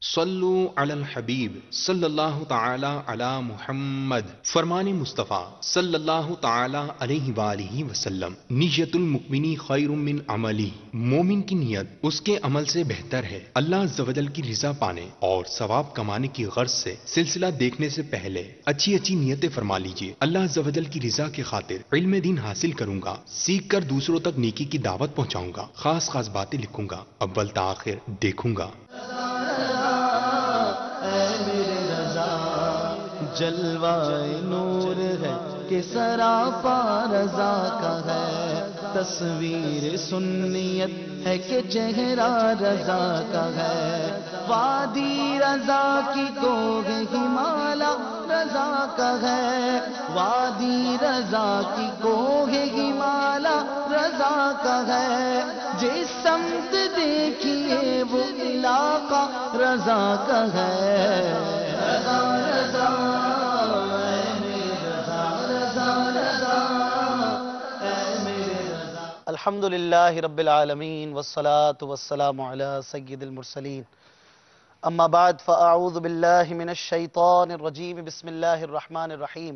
صلو علی الحبیب صلی اللہ تعالی علی محمد۔ فرمان مصطفیٰ صلی اللہ تعالی علیہ وآلہ وسلم، نیت المؤمنی خیر من عملی، مومن کی نیت اس کے عمل سے بہتر ہے اللہ عز و جل کی رضا پانے اور ثواب کمانے کی غرض سے سلسلہ دیکھنے سے پہلے اچھی اچھی نیتیں فرما لیجئے۔ اللہ عز و جل کی رضا کی خاطر علم دین حاصل کروں گا، سیکھ کر دوسروں تک نیکی کی دعوت پہنچاؤں گا، خاص خاص باتیں لکھوں گا، اول تا آخر دیکھوں گا۔ جلوہ نور ہے کہ سراپا رضا کا ہے، تصویر سنیت ہے کہ چہرہ رضا کا ہے، وادی رضا کی کوہ ہمالا رضا کا ہے، وادی رضا کی کوہ ہمالا رضا کا ہے، جس سمت دیکھیے وہ علاقہ رضا کا ہے۔ الحمد للہ رب العالمین والصلاة والسلام علی سید المرسلین، اما بعد فاعوذ باللہ من الشیطان الرجیم، بسم اللہ الرحمن الرحیم،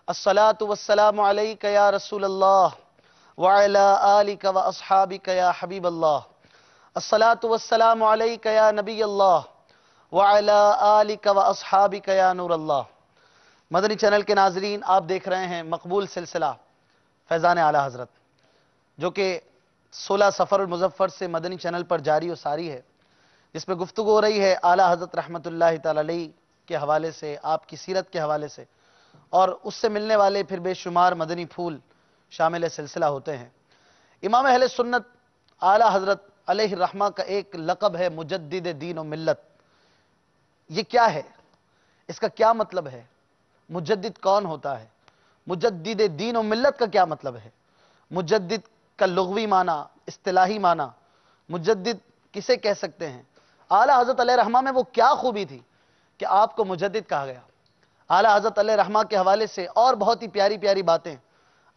الصلاة والسلام علیک یا رسول اللہ وعلی آلک واصحابک یا حبیب اللہ، الصلاة والسلام علیک یا نبی اللہ وعلی آلک واصحابک یا نور اللہ۔ مدنی چینل کے ناظرین، آپ دیکھ رہے ہیں مقبول سلسلہ فیضان اعلی حضرت، جو کہ 16 سفر المظفر سے مدنی چینل پر جاری و ساری ہے، جس میں گفتگو ہو رہی ہے اعلی حضرت رحمت اللہ تعالی علیہ کے حوالے سے، آپ کی سیرت کے حوالے سے، اور اس سے ملنے والے پھر بے شمار مدنی پھول شامل سلسلہ ہوتے ہیں۔ امام اہل سنت اعلی حضرت علیہ الرحمہ کا ایک لقب ہے مجدد دین و ملت۔ یہ کیا ہے؟ اس کا کیا مطلب ہے؟ مجدد کون ہوتا ہے؟ مجدد دین و ملت کا کیا مطلب ہے؟ مجدد کا لغوی معنی، اصطلاحی معنی، مجدد کسے کہہ سکتے ہیں؟ اعلی حضرت علیہ الرحمہ میں وہ کیا خوبی تھی کہ آپ کو مجدد کہا گیا؟ اعلی حضرت علیہ الرحمہ کے حوالے سے اور بہت ہی پیاری پیاری باتیں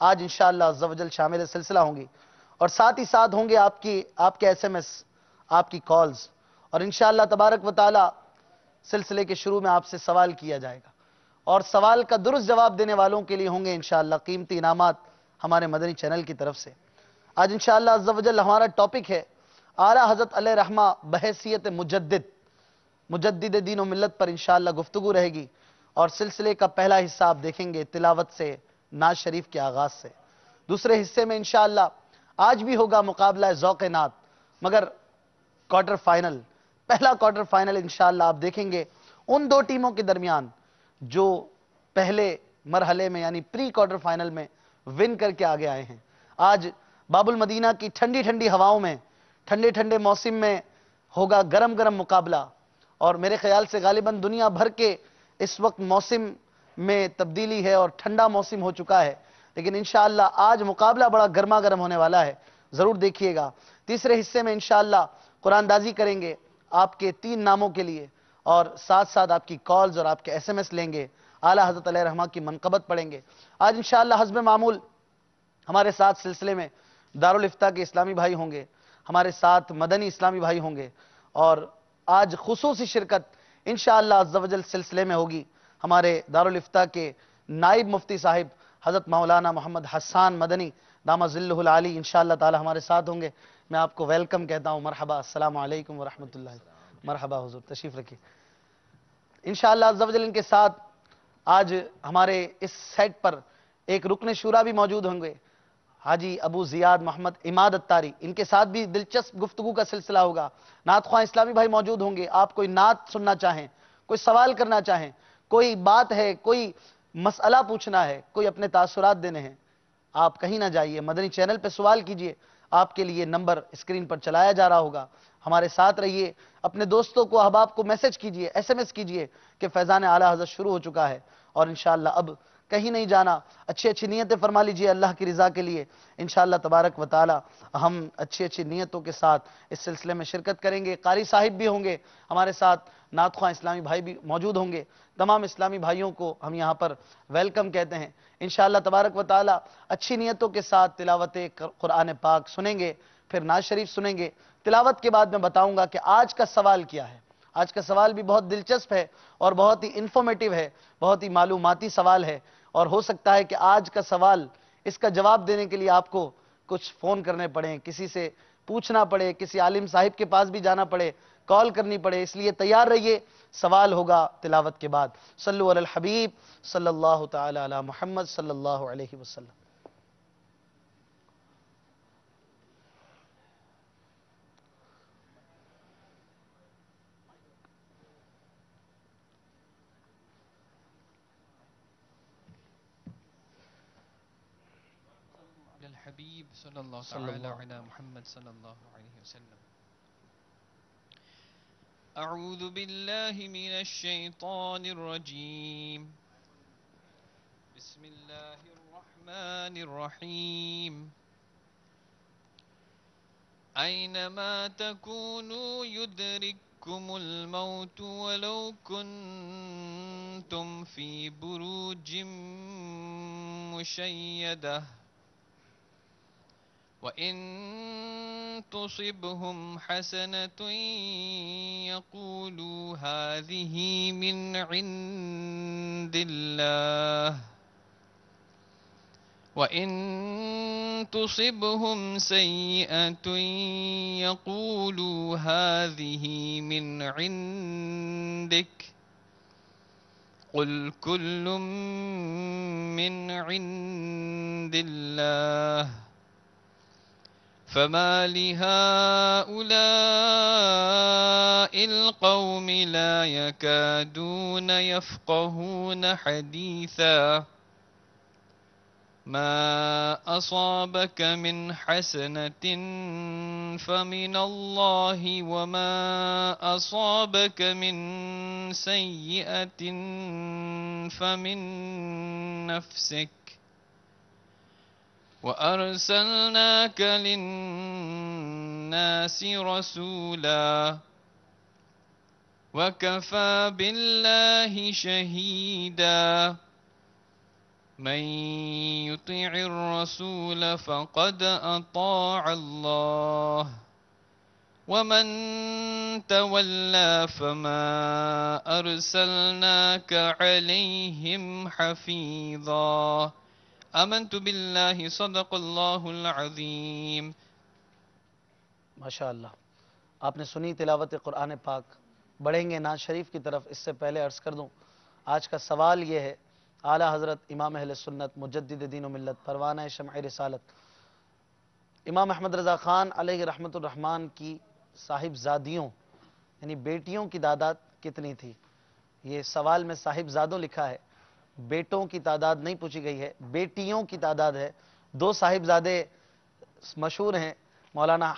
آج انشاءاللہ عز و جل شامل سلسلہ ہوں گی، اور ساتھ ہی ساتھ ہوں گے آپ کے ایس ایم ایس، آپ کی کالز، اور انشاءاللہ تبارک و تعالی سلسلے کے شروع میں آپ سے سوال کیا جائے گا، اور سوال کا درست جواب دینے والوں کے لیے ہوں گے انشاءاللہ قیمتی انعامات ہمارے مدنی چینل کی طرف سے۔ آج انشاءاللہ عز و جل ہمارا ٹاپک ہے اعلی حضرت علیہ الرحمہ بحیثیت مجدد دین و ملت پر انشاءاللہ گفتگو رہے گی، اور سلسلے کا پہلا حصہ آپ دیکھیں گے تلاوت سے، نعت شریف کے آغاز سے۔ دوسرے حصے میں انشاءاللہ آج بھی ہوگا مقابلہ ذوق نعت، مگر کوارٹر فائنل، پہلا کوارٹر فائنل انشاءاللہ آپ دیکھیں گے ان دو ٹیموں کے درمیان جو پہلے مرحلے میں یعنی پری کوارٹر فائنل میں ون کر کے آگے آئے ہیں۔ آج باب المدینہ کی ٹھنڈی ٹھنڈی ہواؤں میں، ٹھنڈے ٹھنڈے موسم میں ہوگا گرم گرم مقابلہ، اور میرے خیال سے غالباً دنیا بھر کے اس وقت موسم میں تبدیلی ہے اور ٹھنڈا موسم ہو چکا ہے، لیکن انشاءاللہ آج مقابلہ بڑا گرما گرم ہونے والا ہے، ضرور دیکھیے گا۔ تیسرے حصے میں انشاءاللہ قرآن دازی کریں گے آپ کے 3 ناموں کے لیے، اور ساتھ ساتھ آپ کی کالز اور آپ کے ایس ایم ایس لیں گے، اعلی حضرت علیہ الرحمہ کی منقبت پڑھیں گے۔ آج انشاءاللہ حسب معمول ہمارے ساتھ سلسلے میں دارالافتاء کے اسلامی بھائی ہوں گے، ہمارے ساتھ مدنی اسلامی بھائی ہوں گے، اور آج خصوصی شرکت انشاءاللہ عز و جل سلسلے میں ہوگی ہمارے دارالافتاء کے نائب مفتی صاحب حضرت مولانا محمد حسان مدنی دامہ ظلہ العالی انشاءاللہ تعالی ہمارے ساتھ ہوں گے۔ میں آپ کو ویلکم کہتا ہوں، مرحبا، السلام علیکم ورحمۃ اللہ، مرحبا حضور، تشریف رکھیے۔ انشاءاللہ عز و جل ان کے ساتھ آج ہمارے اس سیٹ پر ایک رکن شورا بھی موجود ہوں گے، حاجی ابو زیاد محمد عماد اتاری، ان کے ساتھ بھی دلچسپ گفتگو کا سلسلہ ہوگا۔ نعت خواہ اسلامی بھائی موجود ہوں گے، آپ کوئی نعت سننا چاہیں، کوئی سوال کرنا چاہیں، کوئی بات ہے، کوئی مسئلہ پوچھنا ہے، کوئی اپنے تاثرات دینے ہیں، آپ کہیں نہ جائیے، مدنی چینل پہ سوال کیجئے، آپ کے لیے نمبر اسکرین پر چلایا جا رہا ہوگا، ہمارے ساتھ رہیے، اپنے دوستوں کو، احباب کو میسج کیجئے، ایس ایم ایس کیجئے کہ فیضان اعلی حضرت شروع ہو چکا ہے، اور انشاءاللہ اب کہیں نہیں جانا، اچھی اچھی نیتیں فرما لیجئے اللہ کی رضا کے لیے، انشاءاللہ تبارک و تعالی ہم اچھی اچھی نیتوں کے ساتھ اس سلسلے میں شرکت کریں گے۔ قاری صاحب بھی ہوں گے ہمارے ساتھ، نعت خواہ اسلامی بھائی بھی موجود ہوں گے، تمام اسلامی بھائیوں کو ہم یہاں پر ویلکم کہتے ہیں۔ انشاءاللہ تبارک و تعالی اچھی نیتوں کے ساتھ تلاوت قرآن پاک سنیں گے، پھر نعت شریف سنیں گے۔ تلاوت کے بعد میں بتاؤں گا کہ آج کا سوال کیا ہے، آج کا سوال بھی بہت دلچسپ ہے اور بہت ہی انفارمیٹیو ہے، بہت ہی معلوماتی سوال ہے، اور ہو سکتا ہے کہ آج کا سوال اس کا جواب دینے کے لیے آپ کو کچھ فون کرنے پڑیں، کسی سے پوچھنا پڑے، کسی عالم صاحب کے پاس بھی جانا پڑے، کال کرنی پڑے، اس لیے تیار رہیے، سوال ہوگا تلاوت کے بعد۔ صلو علی الحبیب صلی اللہ تعالی علی محمد صلی اللہ علیہ وسلم۔ الحبيب صلى الله تعالى على محمد صلى الله عليه وسلم. أعوذ بالله من الشيطان الرجيم. بسم الله الرحمن الرحيم. أينما تكونوا يدرككم الموت ولو كنتم في بروج مشيدة وَإِن تُصِبْهُمْ حَسَنَةٌ يَقُولُوا هَذِهِ مِنْ عِنْدِ اللَّهِ وَإِن تُصِبْهُمْ سَيِّئَةٌ يَقُولُوا هَذِهِ مِنْ عِنْدِكَ قُلْ كُلٌّ مِّنْ عِنْدِ اللَّهِ فما لهؤلاء القوم لا يكادون يفقهون حديثا ما أصابك من حسنة فمن الله وما أصابك من سيئة فمن نفسك وَأَرْسَلْنَاكَ لِلنَّاسِ رَسُولًا وَكَفَى بِاللَّهِ شَهِيدًا مَنْ يُطِعِ الرَّسُولَ فَقَدْ أَطَاعَ اللَّهَ وَمَنْ تَوَلَّى فَمَا أَرْسَلْنَاكَ عَلَيْهِمْ حَفِيظًا آمنت باللہ صدق اللہ العظیم۔ ماشاءاللہ، آپ نے سنی تلاوت قرآن پاک، بڑھیں گے نعت شریف کی طرف۔ اس سے پہلے عرض کر دوں، آج کا سوال یہ ہے، اعلیٰ حضرت امام اہل سنت مجدد دین و ملت پروانہ شمع رسالت امام احمد رضا خان علیہ رحمت الرحمن کی صاحب زادیوں یعنی بیٹیوں کی تعداد کتنی تھی؟ یہ سوال میں صاحب زادوں لکھا ہے، بیٹوں کی تعداد نہیں پوچھی گئی ہے، بیٹیوں کی تعداد ہے۔ دو صاحبزادے مشہور ہیں، مولانا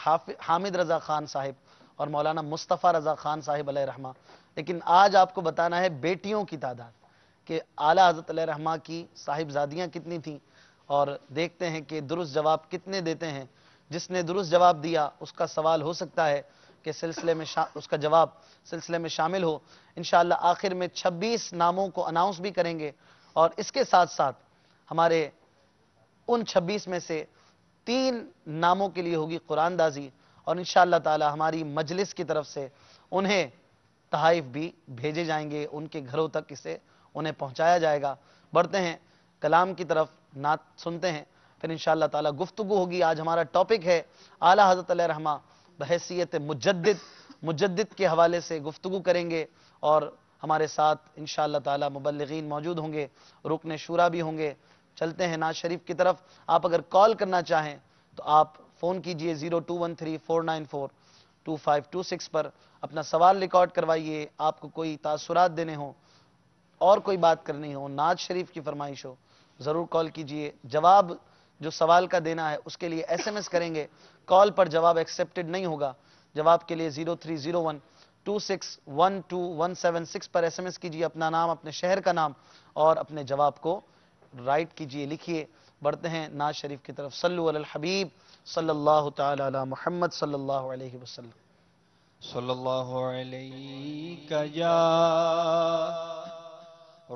حامد رضا خان صاحب اور مولانا مصطفیٰ رضا خان صاحب علیہ رحمہ، لیکن آج آپ کو بتانا ہے بیٹیوں کی تعداد کہ اعلیٰ حضرت علیہ رحمہ کی صاحبزادیاں کتنی تھیں، اور دیکھتے ہیں کہ درست جواب کتنے دیتے ہیں۔ جس نے درست جواب دیا اس کا سوال ہو سکتا ہے کہ سلسلے میں اس کا جواب سلسلے میں شامل ہو۔ انشاءاللہ آخر میں 26 ناموں کو اناؤنس بھی کریں گے، اور اس کے ساتھ ساتھ ہمارے ان 26 میں سے 3 ناموں کے لیے ہوگی قرآن دازی، اور انشاءاللہ تعالی ہماری مجلس کی طرف سے انہیں تحائف بھی بھیجے جائیں گے، ان کے گھروں تک اسے انہیں پہنچایا جائے گا۔ بڑھتے ہیں کلام کی طرف، نعت سنتے ہیں، پھر انشاءاللہ تعالی گفتگو ہوگی۔ آج ہمارا ٹاپک ہے اعلیٰ حضرت علیہ رحمہ بحیثیت مجدد کے حوالے سے گفتگو کریں گے، اور ہمارے ساتھ انشاءاللہ تعالی مبلغین موجود ہوں گے، رکن شورا بھی ہوں گے۔ چلتے ہیں نعت شریف کی طرف۔ آپ اگر کال کرنا چاہیں تو آپ فون کیجئے 0213-494-2526 پر، اپنا سوال ریکارڈ کروائیے، آپ کو کوئی تاثرات دینے ہوں اور کوئی بات کرنی ہو، نعت شریف کی فرمائش ہو، ضرور کال کیجئے۔ جواب جو سوال کا دینا ہے اس کے لیے ایس ایم ایس کریں گے، کال پر جواب ایکسیپٹڈ نہیں ہوگا۔ جواب کے لیے 0301261217 پر ایس ایم ایس کیجئے، اپنا نام، اپنے شہر کا نام اور اپنے جواب کو رائٹ کیجئے، لکھیے۔ بڑھتے ہیں نعت شریف کی طرف۔ صلو علی الحبیب صلی اللہ تعالی علی محمد صلی اللہ علیہ وسلم۔ صلی اللہ علیہ یا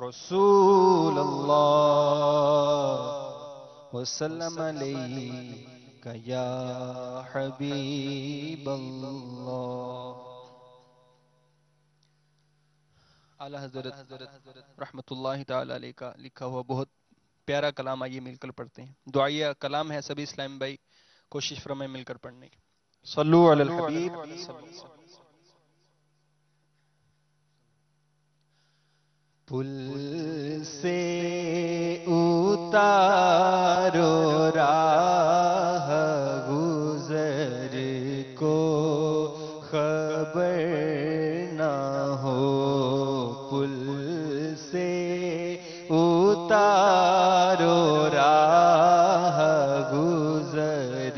رسول اللہ وسلم علیہ یا حبیب اللہ۔ اعلیٰ حضرت رحمۃ اللہ تعالی علیہ کا لکھا ہوا بہت پیارا کلام، آئیے مل کر پڑھتے ہیں. دعائیہ کلام ہے، سبھی اسلام بھائی کوشش فرمائیں مل کر پڑھنے کی. صلو علی الحبیب صلی اللہ علیہ وسلم. پل سے اتارو راہ گزر کو خبر نہ ہو، پل سے اتارو راہ گزر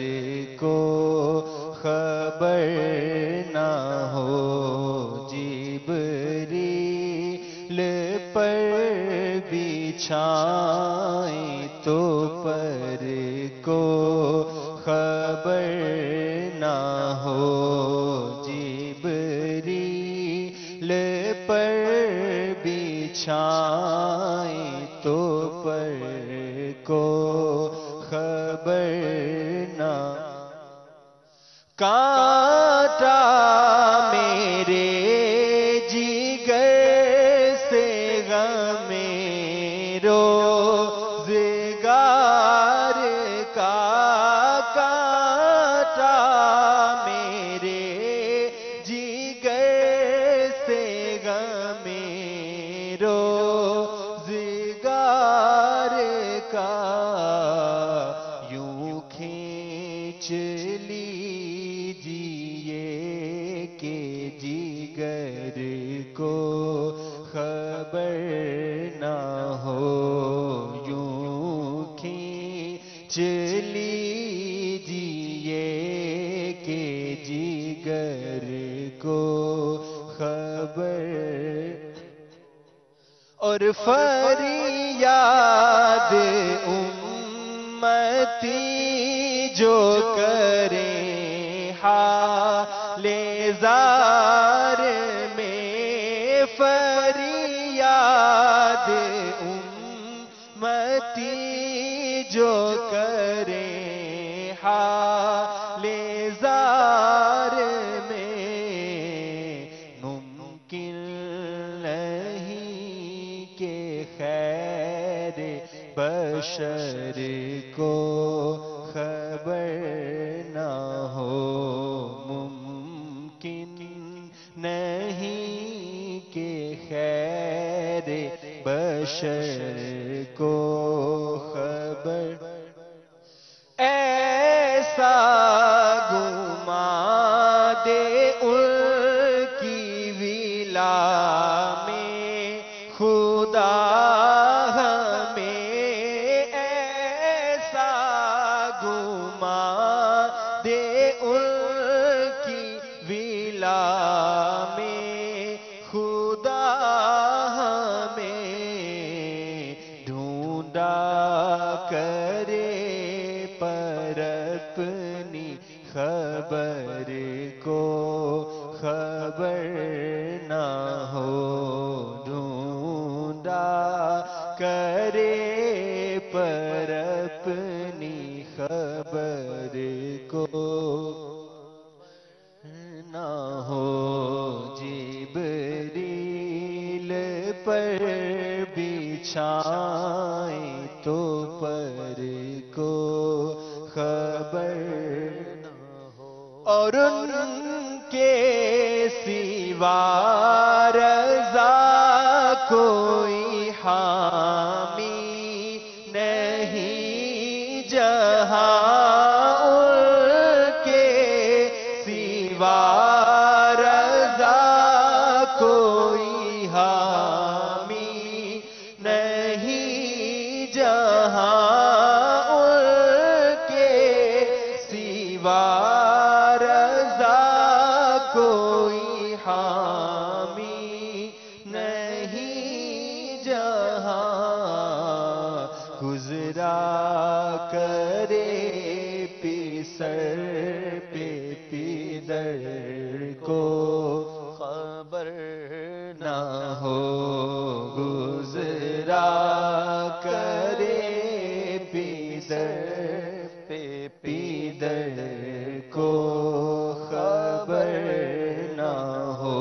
کو خبر نہ ہو، جبریل پر بچھائیں تو پر کو خبر نہ ہو، جبریل پر بچھائیں تو پر کو خبر نہ. کانٹا میرے جگر سے غم روزگار کا، کانٹا میرے جگر سے غم روزگار کا، یوں کھینچ لیجیے کہ جگر کو خبر نہ ہو، یوں کھینچ لیجیے کہ جگر کو خبر. اور فریاد امتی جو کریں حال زار میں، فریاد امتی جو کریں حال زار میں، ممکن نہیں کہ خیر بشر کو خبر نہ ہو، ممکن نہیں کہ خیر بشر کو خبر. ایسا گما دے ان کی ولا میں خدا ہمیں، ایسا گما دے ان کی ولا میں خدا ہمیں، ڈھونڈا کرے پر اپنی خبر کو خبر نہ ہو، ڈھونڈا کرے پر اپنی خبر کو نہ ہو، جبریل پر بچھائیں تو پر کو خبر نہ ہو، اور ان کے سوا رضا کوئی حامی نہیں جہاں، ان کے سوا رضا کوئی حامی نہیں جہاں، ان کے سوا رضا کوئی حامی نہیں جہاں، گزرا کرے پیسر پہ پیدر کو خبر نہ ہو، گزرا کرے پیدر پہ پیدر کو خبر نہ ہو،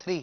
3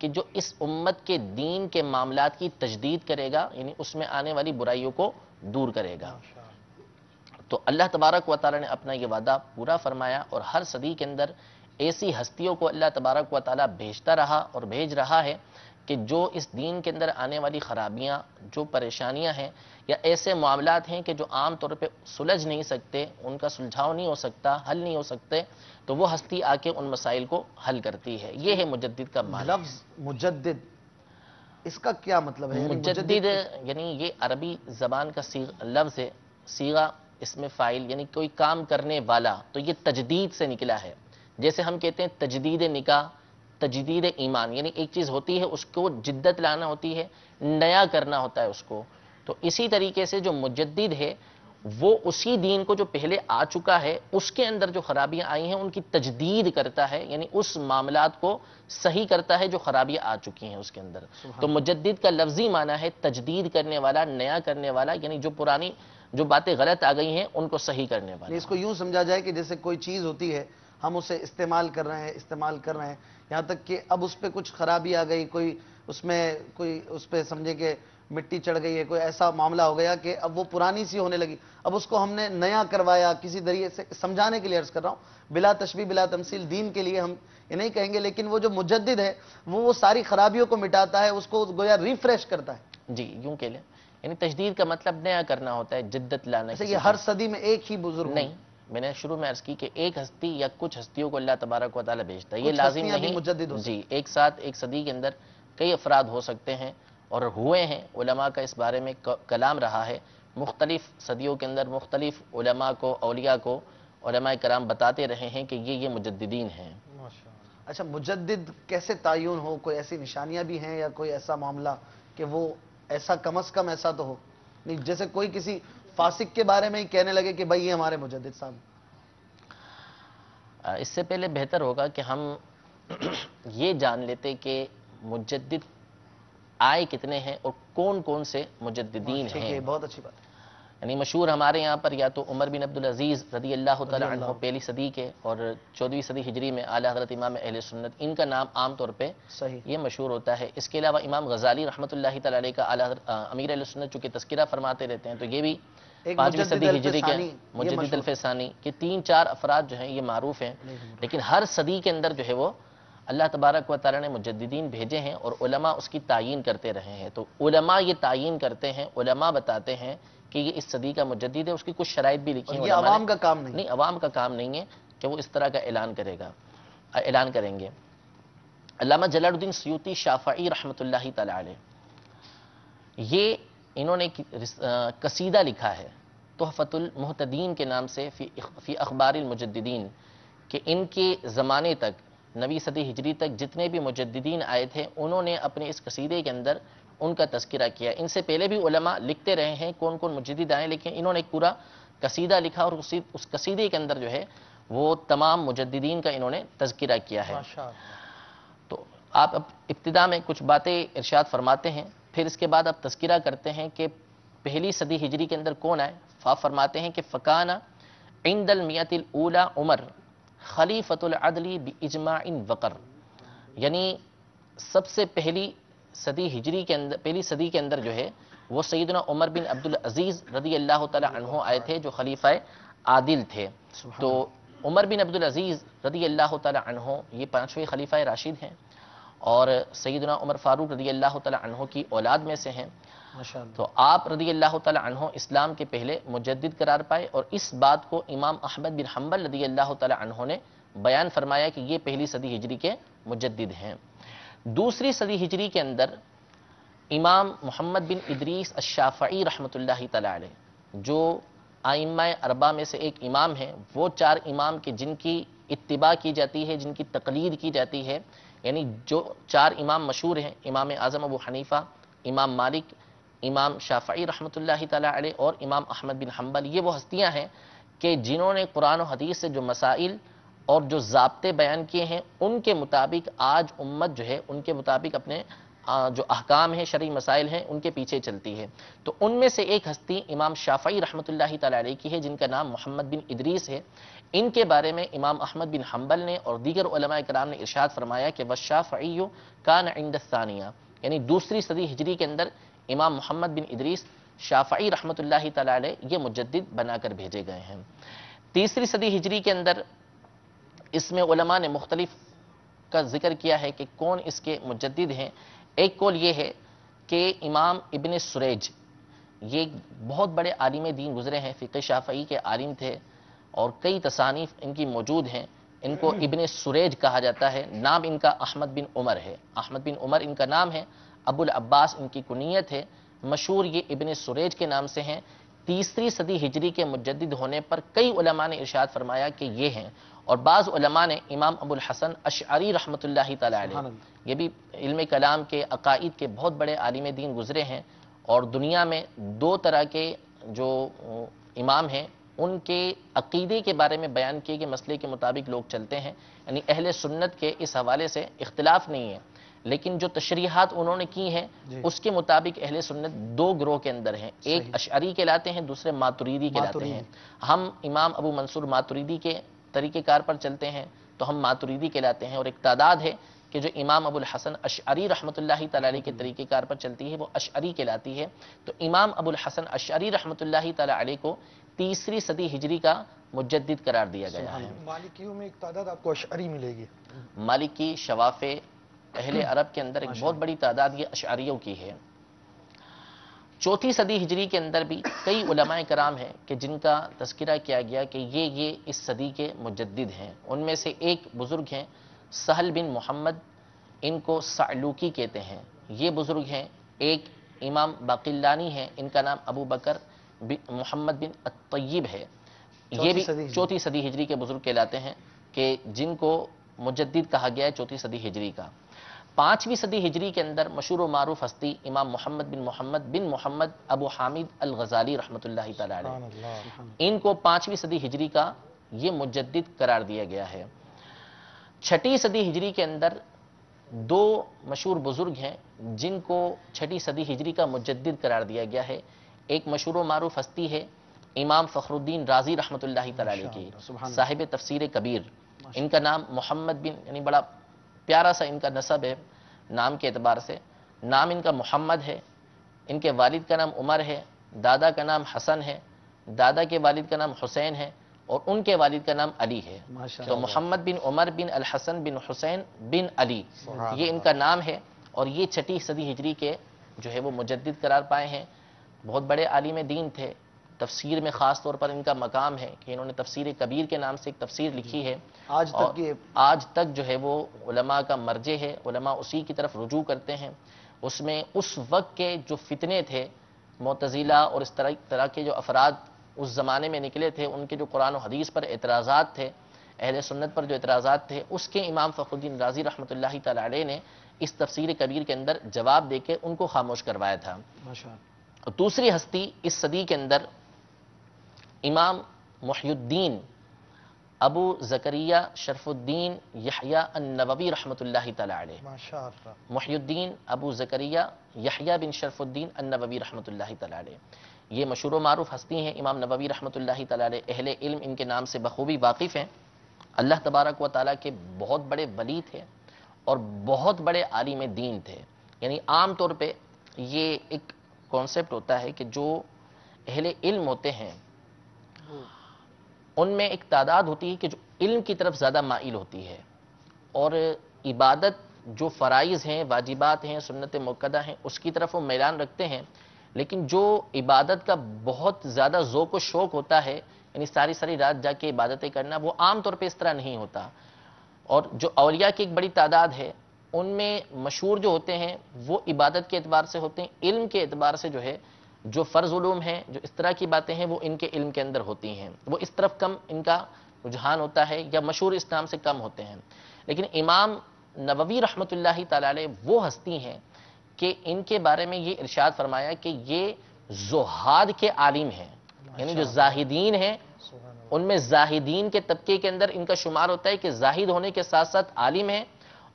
کہ جو اس امت کے دین کے معاملات کی تجدید کرے گا، یعنی اس میں آنے والی برائیوں کو دور کرے گا۔ تو اللہ تبارک و تعالیٰ نے اپنا یہ وعدہ پورا فرمایا، اور ہر صدی کے اندر ایسی ہستیوں کو اللہ تبارک و تعالیٰ بھیجتا رہا اور بھیج رہا ہے کہ جو اس دین کے اندر آنے والی خرابیاں، جو پریشانیاں ہیں یا ایسے معاملات ہیں کہ جو عام طور پہ سلجھ نہیں سکتے، ان کا سلجھاؤ نہیں ہو سکتا، حل نہیں ہو سکتے، تو وہ ہستی آ کے ان مسائل کو حل کرتی ہے۔ یہ ہے مجدد کا معنی۔ لفظ مجدد اس کا کیا مطلب ہے؟ یعنی مجدد یعنی یہ عربی زبان کا لفظ ہے، صیغہ اسم فاعل، یعنی کوئی کام کرنے والا، تو یہ تجدید سے نکلا ہے۔ جیسے ہم کہتے ہیں تجدید نکاح، تجدید ایمان، یعنی ایک چیز ہوتی ہے اس کو جدت لانا ہوتی ہے، نیا کرنا ہوتا ہے اس کو۔ تو اسی طریقے سے جو مجدد ہے وہ اسی دین کو جو پہلے آ چکا ہے اس کے اندر جو خرابیاں آئی ہیں ان کی تجدید کرتا ہے، یعنی اس معاملات کو صحیح کرتا ہے جو خرابیاں آ چکی ہیں اس کے اندر۔ تو مجدد کا لفظی معنی ہے تجدید کرنے والا، نیا کرنے والا، یعنی جو پرانی جو باتیں غلط آ گئی ہیں ان کو صحیح کرنے والا۔ اس کو یوں سمجھا جائے کہ جیسے کوئی چیز ہوتی ہے، ہم اسے استعمال کر رہے ہیں یہاں تک کہ اب اس پہ کچھ خرابی آ گئی، کوئی اس پہ سمجھے کہ مٹی چڑھ گئی ہے، کوئی ایسا معاملہ ہو گیا کہ اب وہ پرانی سی ہونے لگی، اب اس کو ہم نے نیا کروایا، کسی ذریعے سے سمجھانے کے لیے عرض کر رہا ہوں، بلا تشبیہ بلا تمثیل، دین کے لیے ہم یہ نہیں کہیں گے، لیکن وہ جو مجدد ہے وہ ساری خرابیوں کو مٹاتا ہے، اس کو گویا ریفریش کرتا ہے۔ جی یوں کہ لیں، یعنی تجدید کا مطلب نیا کرنا ہوتا ہے، جدت لانا۔ ایسے یہ ہر صدی میں ایک ہی بزرگ نہیں، میں نے شروع میں عرض کی کہ ایک ہستی یا کچھ ہستیوں کو اللہ تبارک و تعالیٰ بھیجتا ہے، یہ کچھ لازم ہستیاں بھی نہیں مجدد ہو جی ایک ساتھ ایک صدی کے اندر کئی افراد ہو سکتے ہیں، اور ہوئے ہیں۔ علماء کا اس بارے میں کلام رہا ہے، مختلف صدیوں کے اندر مختلف علماء کو، اولیاء کو علماء کرام بتاتے رہے ہیں کہ یہ مجددین ہیں۔ اچھا، مجدد کیسے تعین ہو؟ کوئی ایسی نشانیاں بھی ہیں یا کوئی ایسا معاملہ کہ وہ ایسا کم از کم ایسا تو ہو نہیں، جیسے کوئی کسی فاسق کے بارے میں ہی کہنے لگے کہ بھائی یہ ہمارے مجدد صاحب؟ اس سے پہلے بہتر ہوگا کہ ہم یہ جان لیتے کہ مجدد آئے کتنے ہیں اور کون کون سے مجددین ٹھیک ہے، ہیں۔ بہت اچھی بات ہے۔ یعنی مشہور ہمارے یہاں پر یا تو عمر بن عبدالعزیز رضی اللہ تعالیٰ عنہ پہلی صدی کے، اور 14ویں صدی ہجری میں اعلیٰ حضرت امام اہل سنت، ان کا نام عام طور پہ صحیح۔ یہ مشہور ہوتا ہے۔ اس کے علاوہ امام غزالی رحمۃ اللہ تعالیٰ علیہ کا اعلیٰ حضرت امیر اہل سنت چونکہ تذکرہ فرماتے رہتے ہیں، تو یہ بھی ایک 5ویں مجدد صدی ہجری کے الفسانی، یہ مجدد مشہور۔ الفسانی کے 3-4 افراد جو ہیں یہ معروف ہیں، لیکن ہر صدی کے اندر جو ہے وہ اللہ تبارک و تعالیٰ نے مجددین بھیجے ہیں، اور علماء اس کی تعیین کرتے رہے ہیں۔ تو علماء یہ تعیین کرتے ہیں، علماء بتاتے ہیں کہ یہ اس صدی کا مجدد ہے، اس کی کچھ شرائط بھی لکھی ہیں اور یہ علماء نے۔ عوام کا کام نہیں۔ عوام کا کام نہیں ہے کہ وہ اس طرح کا اعلان کریں گے۔ علامہ جلال الدین سیوطی شافعی رحمۃ اللہ تعالی علیہ، یہ انہوں نے قصیدہ لکھا ہے تحفۃ المحتدین کے نام سے فی اخبار المجددین، کہ ان کے زمانے تک، 9ویں صدی ہجری تک جتنے بھی مجددین آئے تھے انہوں نے اپنے اس قصیدے کے اندر ان کا تذکرہ کیا۔ ان سے پہلے بھی علماء لکھتے رہے ہیں کون کون مجدد آئے، لیکن انہوں نے ایک پورا قصیدہ لکھا، اور اس قصیدے کے اندر جو ہے وہ تمام مجددین کا انہوں نے تذکرہ کیا ہے۔ تو آپ اب ابتدا میں کچھ باتیں ارشاد فرماتے ہیں، پھر اس کے بعد آپ تذکرہ کرتے ہیں کہ پہلی صدی ہجری کے اندر کون آئے۔ آپ فرماتے ہیں کہ فکانہ عند المیۃ الاولی عمر خلیفۃ العدل باجماع وقر، یعنی سب سے پہلی صدی ہجری کے اندر، پہلی صدی کے اندر جو ہے وہ سیدنا عمر بن عبدالعزیز رضی اللہ تعالی عنہ آئے تھے جو خلیفہ عادل تھے۔ تو عمر بن عبدالعزیز رضی اللہ تعالی عنہ یہ 5ویں خلیفہ راشد ہیں، اور سیدنا عمر فاروق رضی اللہ تعالی عنہ کی اولاد میں سے ہیں۔ تو آپ رضی اللہ تعالی عنہ اسلام کے پہلے مجدد قرار پائے، اور اس بات کو امام احمد بن حنبل رضی اللہ تعالی عنہ نے بیان فرمایا کہ یہ پہلی صدی ہجری کے مجدد ہیں۔ دوسری صدی ہجری کے اندر امام محمد بن ادریس الشافعی رحمۃ اللہ تعالی علیہ، جو ائمہ اربعہ میں سے ایک امام ہیں، وہ 4 امام کے جن کی اتباع کی جاتی ہے، جن کی تقلید کی جاتی ہے، یعنی جو 4 امام مشہور ہیں، امام اعظم ابو حنیفہ، امام مالک، امام شافعی رحمۃ اللہ تعالی علیہ اور امام احمد بن حنبل، یہ وہ ہستیاں ہیں کہ جنہوں نے قرآن و حدیث سے جو مسائل اور جو ضابطے بیان کیے ہیں ان کے مطابق آج امت جو ہے ان کے مطابق اپنے جو احکام ہیں، شرعی مسائل ہیں، ان کے پیچھے چلتی ہے۔ تو ان میں سے ایک ہستی امام شافعی رحمۃ اللہ تعالی علیہ کی ہے، جن کا نام محمد بن ادریس ہے۔ ان کے بارے میں امام احمد بن حنبل نے اور دیگر علماء کرام نے ارشاد فرمایا کہ والشافعی کان عند الثانیہ، یعنی دوسری صدی ہجری کے اندر امام محمد بن ادریس شافعی رحمۃ اللہ تعالی علیہ یہ مجدد بنا کر بھیجے گئے ہیں۔ تیسری صدی ہجری کے اندر اس میں علماء نے مختلف کا ذکر کیا ہے کہ کون اس کے مجدد ہیں۔ ایک قول یہ ہے کہ امام ابن سریج، یہ بہت بڑے عالم دین گزرے ہیں، فقہ شافعی کے عالم تھے اور کئی تصانیف ان کی موجود ہیں۔ ان کو ابن سریج کہا جاتا ہے، نام ان کا احمد بن عمر ہے، احمد بن عمر ان کا نام ہے، ابو العباس ان کی کنیت ہے، مشہور یہ ابن سریج کے نام سے ہیں۔ تیسری صدی ہجری کے مجدد ہونے پر کئی علماء نے ارشاد فرمایا کہ یہ ہیں، اور بعض علماء نے امام ابو الحسن اشعری رحمۃ اللہ تعالی علیہ، یہ بھی علم کلام کے عقائد کے بہت بڑے عالم دین گزرے ہیں، اور دنیا میں دو طرح کے جو امام ہیں ان کے عقیدے کے بارے میں بیان کیے گئے مسئلے کے مطابق لوگ چلتے ہیں، یعنی اہل سنت کے اس حوالے سے اختلاف نہیں ہے، لیکن جو تشریحات انہوں نے کی ہیں اس کے مطابق اہل سنت دو گروہ کے اندر ہیں، ایک اشعری کہلاتے ہیں، دوسرے ماتریدی کہلاتے ہیں۔ ہم امام ابو منصور ماتریدی کے طریقہ کار پر چلتے ہیں تو ہم ماتریدی کہلاتے ہیں، اور ایک تعداد ہے کہ جو امام ابو الحسن اشعری رحمۃ اللہ تعالی علیہ کے طریقہ کار پر چلتی ہے وہ اشعری کہلاتی ہے۔ تو امام ابو الحسن اشعری رحمۃ اللہ تعالی علیہ کو تیسری صدی ہجری کا مجدد قرار دیا گیا ہے۔ مالکیوں میں ایک تعداد آپ کو اشعری ملے گی۔ مالکی شوافے اہل عرب کے اندر ایک بہت بڑی تعداد یہ اشعریوں کی ہے۔ چوتھی صدی ہجری کے اندر بھی کئی علماء کرام ہیں کہ جن کا تذکرہ کیا گیا کہ یہ اس صدی کے مجدد ہیں۔ ان میں سے ایک بزرگ ہیں سہل بن محمد، ان کو سعلوکی کہتے ہیں، یہ بزرگ ہیں۔ ایک امام باقلانی ہیں، ان کا نام ابو بکر محمد بن الطیب ہے، یہ بھی چوتھی صدی ہجری کے بزرگ کہلاتے ہیں کہ جن کو مجدد کہا گیا ہے چوتھی صدی ہجری کا۔ پانچویں صدی ہجری کے اندر مشہور و معروف ہستی امام محمد بن محمد ابو حامد الغزالی رحمۃ اللہ تعالی علیہ، ان کو پانچویں صدی ہجری کا یہ مجدد قرار دیا گیا ہے۔ چھٹی صدی ہجری کے اندر دو مشہور بزرگ ہیں جن کو چھٹی صدی ہجری کا مجدد قرار دیا گیا ہے۔ ایک مشہور و معروف ہستی ہے امام فخر الدین رازی رحمۃ اللہ تعالی علیہ کی، صاحب تفسیر کبیر، ان کا نام محمد بن، یعنی بڑا پیارا سا ان کا نسب ہے نام کے اعتبار سے، نام ان کا محمد ہے، ان کے والد کا نام عمر ہے، دادا کا نام حسن ہے، دادا کے والد کا نام حسین ہے، اور ان کے والد کا نام علی ہے۔ تو محمد بن عمر بن الحسن بن حسین بن علی، یہ ان کا نام ہے، اور یہ چھٹی صدی ہجری کے جو ہے وہ مجدد قرار پائے ہیں۔ بہت بڑے عالم دین تھے، تفسیر میں خاص طور پر ان کا مقام ہے کہ انہوں نے تفسیر کبیر کے نام سے ایک تفسیر لکھی ہے، آج تک جو ہے وہ علماء کا مرجع ہے، علماء اسی کی طرف رجوع کرتے ہیں۔ اس میں اس وقت کے جو فتنے تھے، معتزلہ اور اس طرح کے جو افراد اس زمانے میں نکلے تھے، ان کے جو قرآن و حدیث پر اعتراضات تھے، اہل سنت پر جو اعتراضات تھے، اس کے امام فخر الدین رازی رحمۃ اللہ تعالی علیہ نے اس تفسیر کبیر کے اندر جواب دے کے ان کو خاموش کروایا تھا۔ دوسری ہستی اس صدی کے اندر امام محی الدین ابو زکریہ شرف الدین یحییٰ النووی رحمۃ اللہ تعالی علیہ، محی الدین ابو زکریہ یحییٰ بن شرف الدین النووی رحمۃ اللہ تعالی علیہ، یہ مشہور و معروف ہستی ہیں امام نووی رحمۃ اللہ تعالی علیہ، اہل علم ان کے نام سے بخوبی واقف ہیں۔ اللہ تبارک و تعالیٰ کے بہت بڑے ولی تھے اور بہت بڑے عالم دین تھے، یعنی عام طور پہ یہ ایک کانسیپٹ ہوتا ہے کہ جو اہل علم ہوتے ہیں ان میں ایک تعداد ہوتی ہے کہ جو علم کی طرف زیادہ مائل ہوتی ہے، اور عبادت جو فرائض ہیں، واجبات ہیں، سنت مؤکدہ ہیں، اس کی طرف وہ میلان رکھتے ہیں، لیکن جو عبادت کا بہت زیادہ ذوق و شوق ہوتا ہے، یعنی ساری ساری رات جا کے عبادتیں کرنا، وہ عام طور پہ اس طرح نہیں ہوتا۔ اور جو اولیاء کی ایک بڑی تعداد ہے ان میں مشہور جو ہوتے ہیں وہ عبادت کے اعتبار سے ہوتے ہیں، علم کے اعتبار سے جو ہے جو فرض علوم ہیں، جو اس طرح کی باتیں ہیں وہ ان کے علم کے اندر ہوتی ہیں، وہ اس طرف کم ان کا رجحان ہوتا ہے، یا مشہور اس نام سے کم ہوتے ہیں۔ لیکن امام نووی رحمۃ اللہ تعالی علیہ وہ ہستی ہیں کہ ان کے بارے میں یہ ارشاد فرمایا کہ یہ زہاد کے عالم ہیں، یعنی جو زاہدین ہیں ان میں زاہدین کے طبقے کے اندر ان کا شمار ہوتا ہے کہ زاہد ہونے کے ساتھ ساتھ عالم ہیں،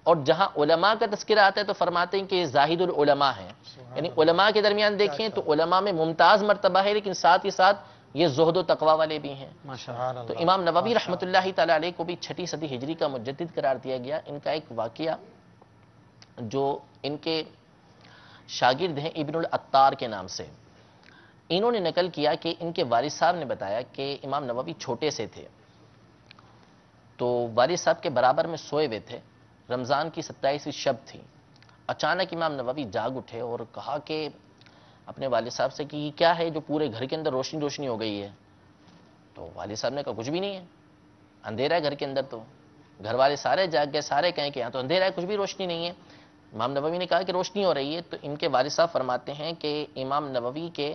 اور جہاں علماء کا تذکرہ آتا ہے تو فرماتے ہیں کہ یہ زاہد العلماء ہیں، یعنی علماء کے درمیان دیکھیں تو علماء میں ممتاز مرتبہ ہے، لیکن ساتھ ہی ساتھ یہ زہد و تقوی والے بھی ہیں۔ تو امام نووی رحمۃ اللہ تعالی علیہ کو بھی 6 صدی ہجری کا مجدد قرار دیا گیا۔ ان کا ایک واقعہ جو ان کے شاگرد ہیں ابن العطار کے نام سے، انہوں نے نقل کیا کہ ان کے والد صاحب نے بتایا کہ امام نووی چھوٹے سے تھے تو والد صاحب کے برابر میں سوئے ہوئے تھے، رمضان کی 27ویں شب تھی، اچانک امام نووی جاگ اٹھے اور کہا کہ اپنے والد صاحب سے کہ یہ کیا ہے جو پورے گھر کے اندر روشنی روشنی ہو گئی ہے؟ تو والد صاحب نے کہا کچھ بھی نہیں ہے، اندھیرا ہے گھر کے اندر۔ تو گھر والے سارے جاگ گئے، سارے کہیں کہ یہاں تو اندھیرا ہے، کچھ بھی روشنی نہیں ہے۔ امام نووی نے کہا کہ روشنی ہو رہی ہے، تو ان کے والد صاحب فرماتے ہیں کہ امام نووی کے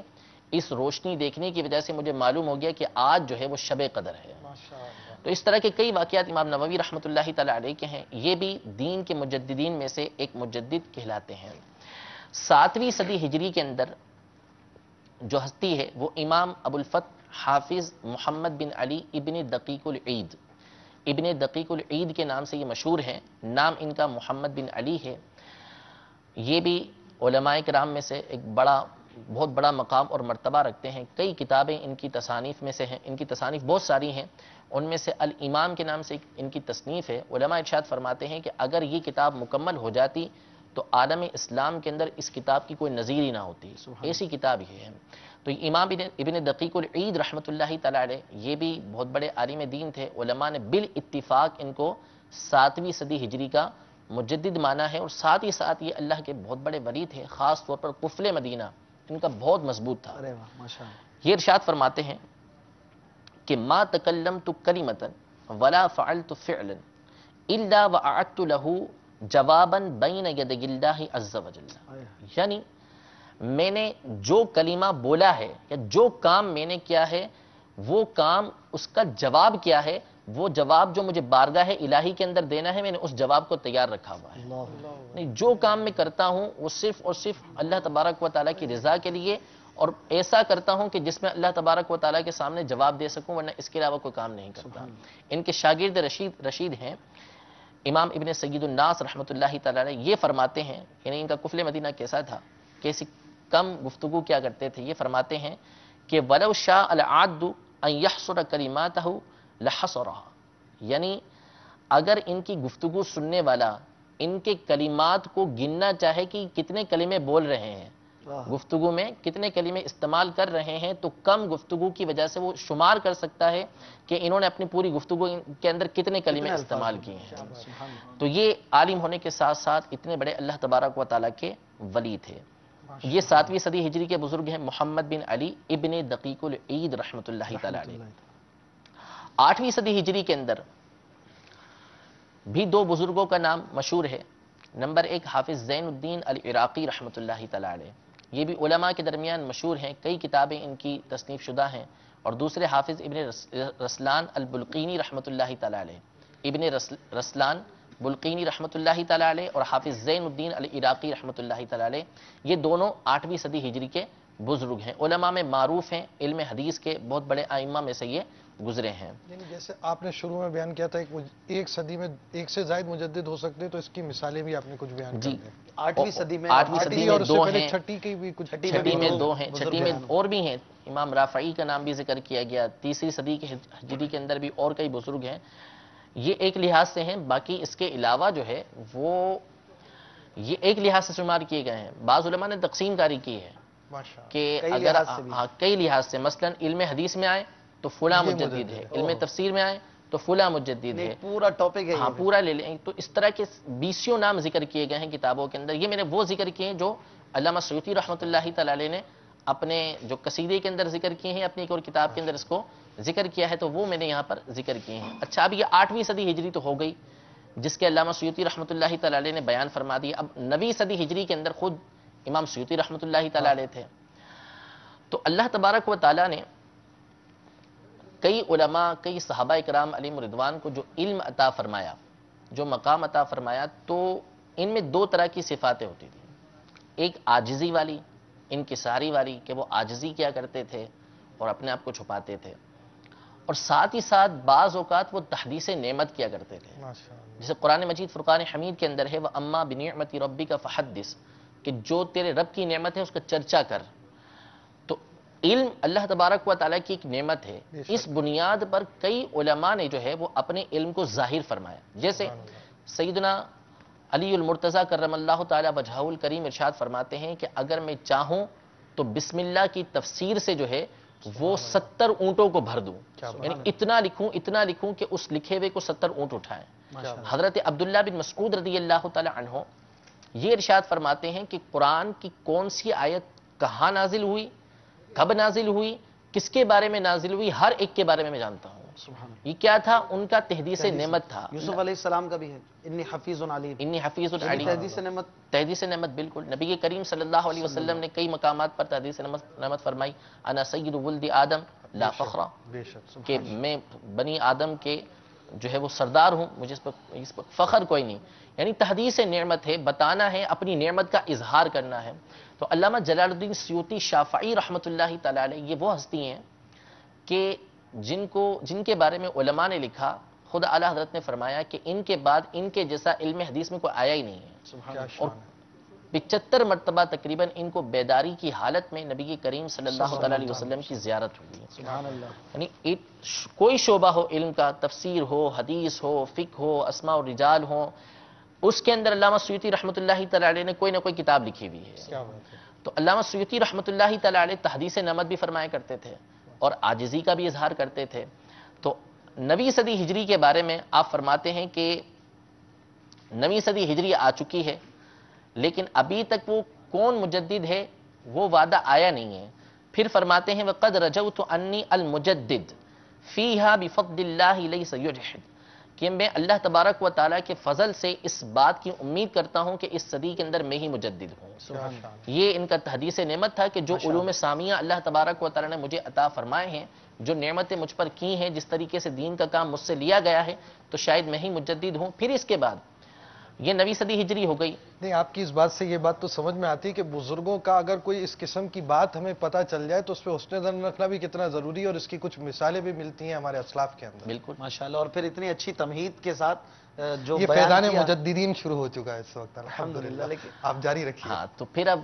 اس روشنی دیکھنے کی وجہ سے مجھے معلوم ہو گیا کہ آج جو ہے وہ شب قدر ہے۔ تو اس طرح کے کئی واقعات امام نووی رحمۃ اللہ تعالی علیہ کے ہیں، یہ بھی دین کے مجددین میں سے ایک مجدد کہلاتے ہیں۔ 7ویں صدی ہجری کے اندر جو ہستی ہے وہ امام ابو الفتح حافظ محمد بن علی ابن دقیق العید، ابن دقیق العید کے نام سے یہ مشہور ہیں، نام ان کا محمد بن علی ہے۔ یہ بھی علماء کرام میں سے ایک بہت بڑا مقام اور مرتبہ رکھتے ہیں، کئی کتابیں ان کی تصانیف میں سے ہیں، ان کی تصانیف بہت ساری ہیں، ان میں سے الامام کے نام سے ان کی تصنیف ہے۔ علماء ارشاد فرماتے ہیں کہ اگر یہ کتاب مکمل ہو جاتی تو عالم اسلام کے اندر اس کتاب کی کوئی نظیر ہی نہ ہوتی، ایسی کتاب یہ ہے۔ تو امام ابن دقیق العید رحمۃ اللہ تعالی علیہ یہ بھی بہت بڑے عالم دین تھے، علماء نے بالاتفاق ان کو 7ویں صدی ہجری کا مجدد مانا ہے، اور ساتھ ہی ساتھ یہ اللہ کے بہت بڑے ولی تھے، خاص طور پر قفل مدینہ ان کا بہت مضبوط تھا۔ یہ ارشاد فرماتے ہیں کہ ما تکلمت کلمۃ ولا فعلت فعلا الا وأعدت له جوابا بین یدی اللہ عز وجل، یعنی میں نے جو کلمہ بولا ہے یا جو کام میں نے کیا ہے وہ کام اس کا جواب کیا ہے، وہ جواب جو مجھے بارگاہ الہی کے اندر دینا ہے میں نے اس جواب کو تیار رکھا ہوا ہے۔ جو کام میں کرتا ہوں وہ صرف اور صرف اللہ تبارک و تعالیٰ کی رضا کے لیے، اور ایسا کرتا ہوں کہ جس میں اللہ تبارک و تعالیٰ کے سامنے جواب دے سکوں، ورنہ اس کے علاوہ کوئی کام نہیں کرتا۔ ان کے شاگرد رشید ہیں امام ابن سید الناس رحمۃ اللہ تعالیٰ علیہ، یہ فرماتے ہیں، یعنی ان کا قفل مدینہ کیسا تھا، کیسی کم گفتگو کیا کرتے تھے، یہ فرماتے ہیں کہ وَلَوْ شَاءَ الْعَادُ أَنْ يَحْصُرَ كَلِمَاتَهُ لَحَصَرَهَا، یعنی اگر ان کی گفتگو سننے والا ان کے کلمات کو گننا چاہے کہ کتنے کلمے بول رہے ہیں، گفتگو میں کتنے کلمے استعمال کر رہے ہیں، تو کم گفتگو کی وجہ سے وہ شمار کر سکتا ہے کہ انہوں نے اپنی پوری گفتگو کے اندر کتنے کلمے استعمال کیے ہیں۔ تو یہ عالم ہونے کے ساتھ ساتھ اتنے بڑے اللہ تبارک و تعالیٰ کے ولی تھے۔ یہ 7ویں صدی ہجری کے بزرگ ہیں محمد بن علی ابن دقیق العید رحمۃ اللہ تعالی علیہ۔ 8ویں صدی ہجری کے اندر بھی 2 بزرگوں کا نام مشہور ہے۔ نمبر 1 حافظ زین الدین العراقی رحمۃ اللہ تعالی علیہ، یہ بھی علماء کے درمیان مشہور ہیں، کئی کتابیں ان کی تصنیف شدہ ہیں۔ اور دوسرے حافظ ابن رسلان البلقینی رحمۃ اللہ تعالی علیہ، ابن رسلان بلقینی رحمۃ اللہ تعالی علیہ اور حافظ زین الدین العراقی رحمۃ اللہ تعالی علیہ، یہ دونوں 8ویں صدی ہجری کے بزرگ ہیں، علماء میں معروف ہیں، علم حدیث کے بہت بڑے ائمہ میں سے یہ گزرے ہیں۔ یعنی جیسے آپ نے شروع میں بیان کیا تھا ایک صدی میں ایک سے زائد مجدد ہو سکتے، تو اس کی مثالیں بھی آپ نے کچھ بیان کر جی، دیں۔ 8ویں صدی میں 8ویں صدی میں اور اس سے 2 پہلے ہیں، 6 کی بھی کچھ 6 میں 2 ہیں، 6 میں اور بھی ہیں، امام رافعی کا نام بھی ذکر کیا گیا، 3ری صدی کے ہجری کے اندر بھی اور کئی بزرگ ہیں، یہ ایک لحاظ سے ہیں، باقی اس کے علاوہ جو ہے وہ یہ ایک لحاظ سے شمار کیے گئے ہیں۔ بعض علماء نے تقسیم کاری کی ہے کہ اگر کئی لحاظ سے، مثلا علم حدیث میں آئے تو فلاں مجدد ہے، علم تفسیر میں آئے تو فلاں مجدد ہے، پورا ٹاپک ہے، ہاں پورا لے لیں، تو اس طرح کے 20 نام ذکر کیے گئے ہیں کتابوں کے اندر۔ یہ میں نے وہ ذکر کیے ہیں جو علامہ سیوطی رحمۃ اللہ تعالی علیہ نے اپنے جو قصیدے کے اندر ذکر کیے ہیں، اپنی ایک اور کتاب کے اندر اس کو ذکر کیا ہے، تو وہ میں نے یہاں پر ذکر کیے ہیں۔ اچھا، اب یہ 8ویں صدی ہجری تو ہو گئی جس کے علامہ سیوطی رحمۃ اللہ تعالی علیہ نے بیان فرما دیا۔ اب 9ویں صدی ہجری کے اندر خود امام سیوطی رحمۃ اللہ تعالی علیہ تھے، تو اللہ تبارک و تعالی نے کئی علماء، کئی صحابہ کرام علیہم رضوان کو جو علم عطا فرمایا، جو مقام عطا فرمایا، تو ان میں 2 طرح کی صفاتیں ہوتی تھیں، ایک عاجزی والی، انکساری والی، کہ وہ عاجزی کیا کرتے تھے اور اپنے آپ کو چھپاتے تھے، اور ساتھ ہی ساتھ بعض اوقات وہ تحدیث نعمت کیا کرتے تھے. ماشاء اللہ. جیسے قرآن مجید فرقان حمید کے اندر ہے وَأَمَّا بِنِعْمَةِ رَبِّكَ فَحَدِّثْ کہ جو تیرے رب کی نعمت ہے اس کا چرچا کر. تو علم اللہ تبارک و تعالیٰ کی ایک نعمت ہے. اس بنیاد پر کئی علماء نے جو ہے وہ اپنے علم کو ظاہر فرمایا. جیسے سیدنا علی المرتضیٰ کرم اللہ تعالیٰ وجہہ الکریم ارشاد فرماتے ہیں کہ اگر میں چاہوں تو بسم اللہ کی تفسیر سے جو ہے وہ 70 اونٹوں کو بھر دوں. یعنی اتنا لکھوں کہ اس لکھے ہوئے کو 70 اونٹ اٹھائیں. حضرت عبداللہ بن مسعود رضی اللہ تعالی عنہ یہ ارشاد فرماتے ہیں کہ قرآن کی کون سی آیت کہاں نازل ہوئی، کب نازل ہوئی، کس کے بارے میں نازل ہوئی، ہر ایک کے بارے میں جانتا ہوں. یہ کیا تھا؟ ان کا تحدیث نعمت تھا. یوسف علیہ السلام کا بھی ہے انی حفیظ علیم. انی حفیظ علیم. تحدیث نعمت بالکل. نبی کریم صلی اللہ علیہ وسلم نے کئی مقامات پر تحدیث نعمت فرمائی. انا سید ولد آدم لا فخر کہ میں بنی آدم کے جو ہے وہ سردار ہوں، مجھے اس پر فخر کوئی نہیں. یعنی تحدیث نعمت ہے، بتانا ہے، اپنی نعمت کا اظہار کرنا ہے. تو علامہ جلال الدین سیوطی شافعی رحمۃ اللہ تعالی علیہ یہ وہ ہستی ہیں کہ جن کے بارے میں علماء نے لکھا، خود اعلیٰ حضرت نے فرمایا کہ ان کے بعد ان کے جیسا علم حدیث میں کوئی آیا ہی نہیں ہے. اور 75 مرتبہ تقریباً ان کو بیداری کی حالت میں نبی کریم صلی اللہ علیہ وسلم کی زیارت ہوئی. یعنی کوئی شعبہ ہو علم کا، تفسیر ہو، حدیث ہو، فقہ ہو، اسماء و رجال ہو، اس کے اندر علامہ سیوطی رحمۃ اللہ تعالی علیہ نے کوئی نہ کوئی کتاب لکھی ہوئی ہے. تو علامہ سیوطی رحمۃ اللہ تعالی علیہ تحدیث نعمت بھی فرمایا کرتے تھے اور عاجزی کا بھی اظہار کرتے تھے. تو 9ویں صدی ہجری کے بارے میں آپ فرماتے ہیں کہ 9ویں صدی ہجری آ چکی ہے، لیکن ابھی تک وہ کون مجدد ہے وہ وعدہ آیا نہیں ہے. پھر فرماتے ہیں وَقَدْ رَجَوْتُ أَنِّي الْمُجَدِّدِ فِيهَا بِفَضْلِ اللَّهِ لَيْسَ يُجْحِدُ کہ میں اللہ تبارک و تعالیٰ کے فضل سے اس بات کی امید کرتا ہوں کہ اس صدی کے اندر میں ہی مجدد ہوں. یہ ان کا تحدیث نعمت تھا کہ جو علوم سامیہ اللہ تبارک و تعالیٰ نے مجھے عطا فرمائے ہیں، جو نعمتیں مجھ پر کی ہیں، جس طریقے سے دین کا کام مجھ سے لیا گیا ہے، تو شاید میں ہی مجدد ہوں. پھر اس کے بعد یہ 9ویں صدی ہجری ہو گئی. نہیں، آپ کی اس بات سے یہ بات تو سمجھ میں آتی ہے کہ بزرگوں کا اگر کوئی اس قسم کی بات ہمیں پتہ چل جائے تو اس پہ حسن ظن رکھنا بھی کتنا ضروری ہے، اور اس کی کچھ مثالیں بھی ملتی ہیں ہمارے اسلاف کے اندر. بالکل ماشاءاللہ. اور پھر اتنی اچھی تمہید کے ساتھ جو یہ بیان فیضان کیا. مجددین شروع ہو چکا ہے اس وقت الحمدللہ. آپ جاری رکھیے. ہاں، تو پھر اب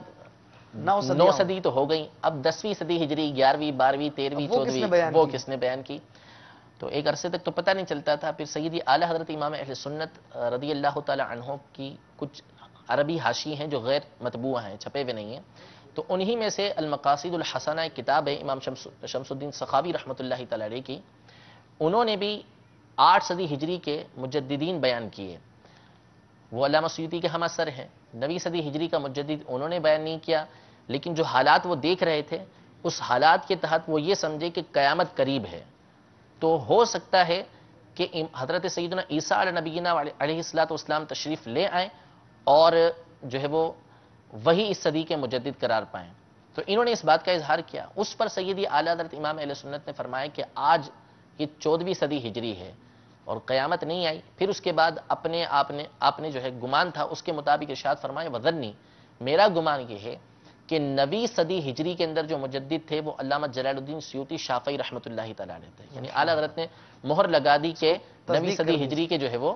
9 صدی تو ہو گئی. اب 10ویں صدی ہجری 11ویں 12ویں 13ویں 14ویں وہ کس نے بیان کی؟ تو ایک عرصے تک تو پتہ نہیں چلتا تھا. پھر سیدی اعلیٰ حضرت امام اہل سنت رضی اللہ تعالی عنہ کی کچھ عربی حاشی ہیں جو غیر مطبوع ہیں، چھپے ہوئے نہیں ہیں. تو انہی میں سے المقاصد الحسنہ ایک کتاب ہے امام شمس الدین سخاوی رحمۃ اللہ تعالی علیہ کی. انہوں نے بھی 8 صدی ہجری کے مجددین بیان کیے. وہ علامہ سیوطی کے ہم اثر ہیں. 9ویں صدی ہجری کا مجدد انہوں نے بیان نہیں کیا، لیکن جو حالات وہ دیکھ رہے تھے اس حالات کے تحت وہ یہ سمجھے کہ قیامت قریب ہے. تو ہو سکتا ہے کہ حضرت سیدنا عیسیٰ علیہ نبینا علیہ الصلوۃ والسلام تشریف لے آئیں اور جو ہے وہ وہی اس صدی کے مجدد قرار پائیں. تو انہوں نے اس بات کا اظہار کیا. اس پر سیدی اعلیٰ حضرت امام اہل سنت نے فرمایا کہ آج یہ 14ویں صدی ہجری ہے اور قیامت نہیں آئی. پھر اس کے بعد آپ نے جو ہے گمان تھا اس کے مطابق ارشاد فرمایا وَظَنِّي میرا گمان یہ ہے کہ 9ویں صدی ہجری کے اندر جو مجدد تھے وہ علامہ جلال الدین سیوطی شافعی رحمۃ اللہ تعالی علیہ تھے. یعنی اعلیٰ حضرت نے مہر لگا دی کہ 9ویں صدی ہجری کے جو ہے وہ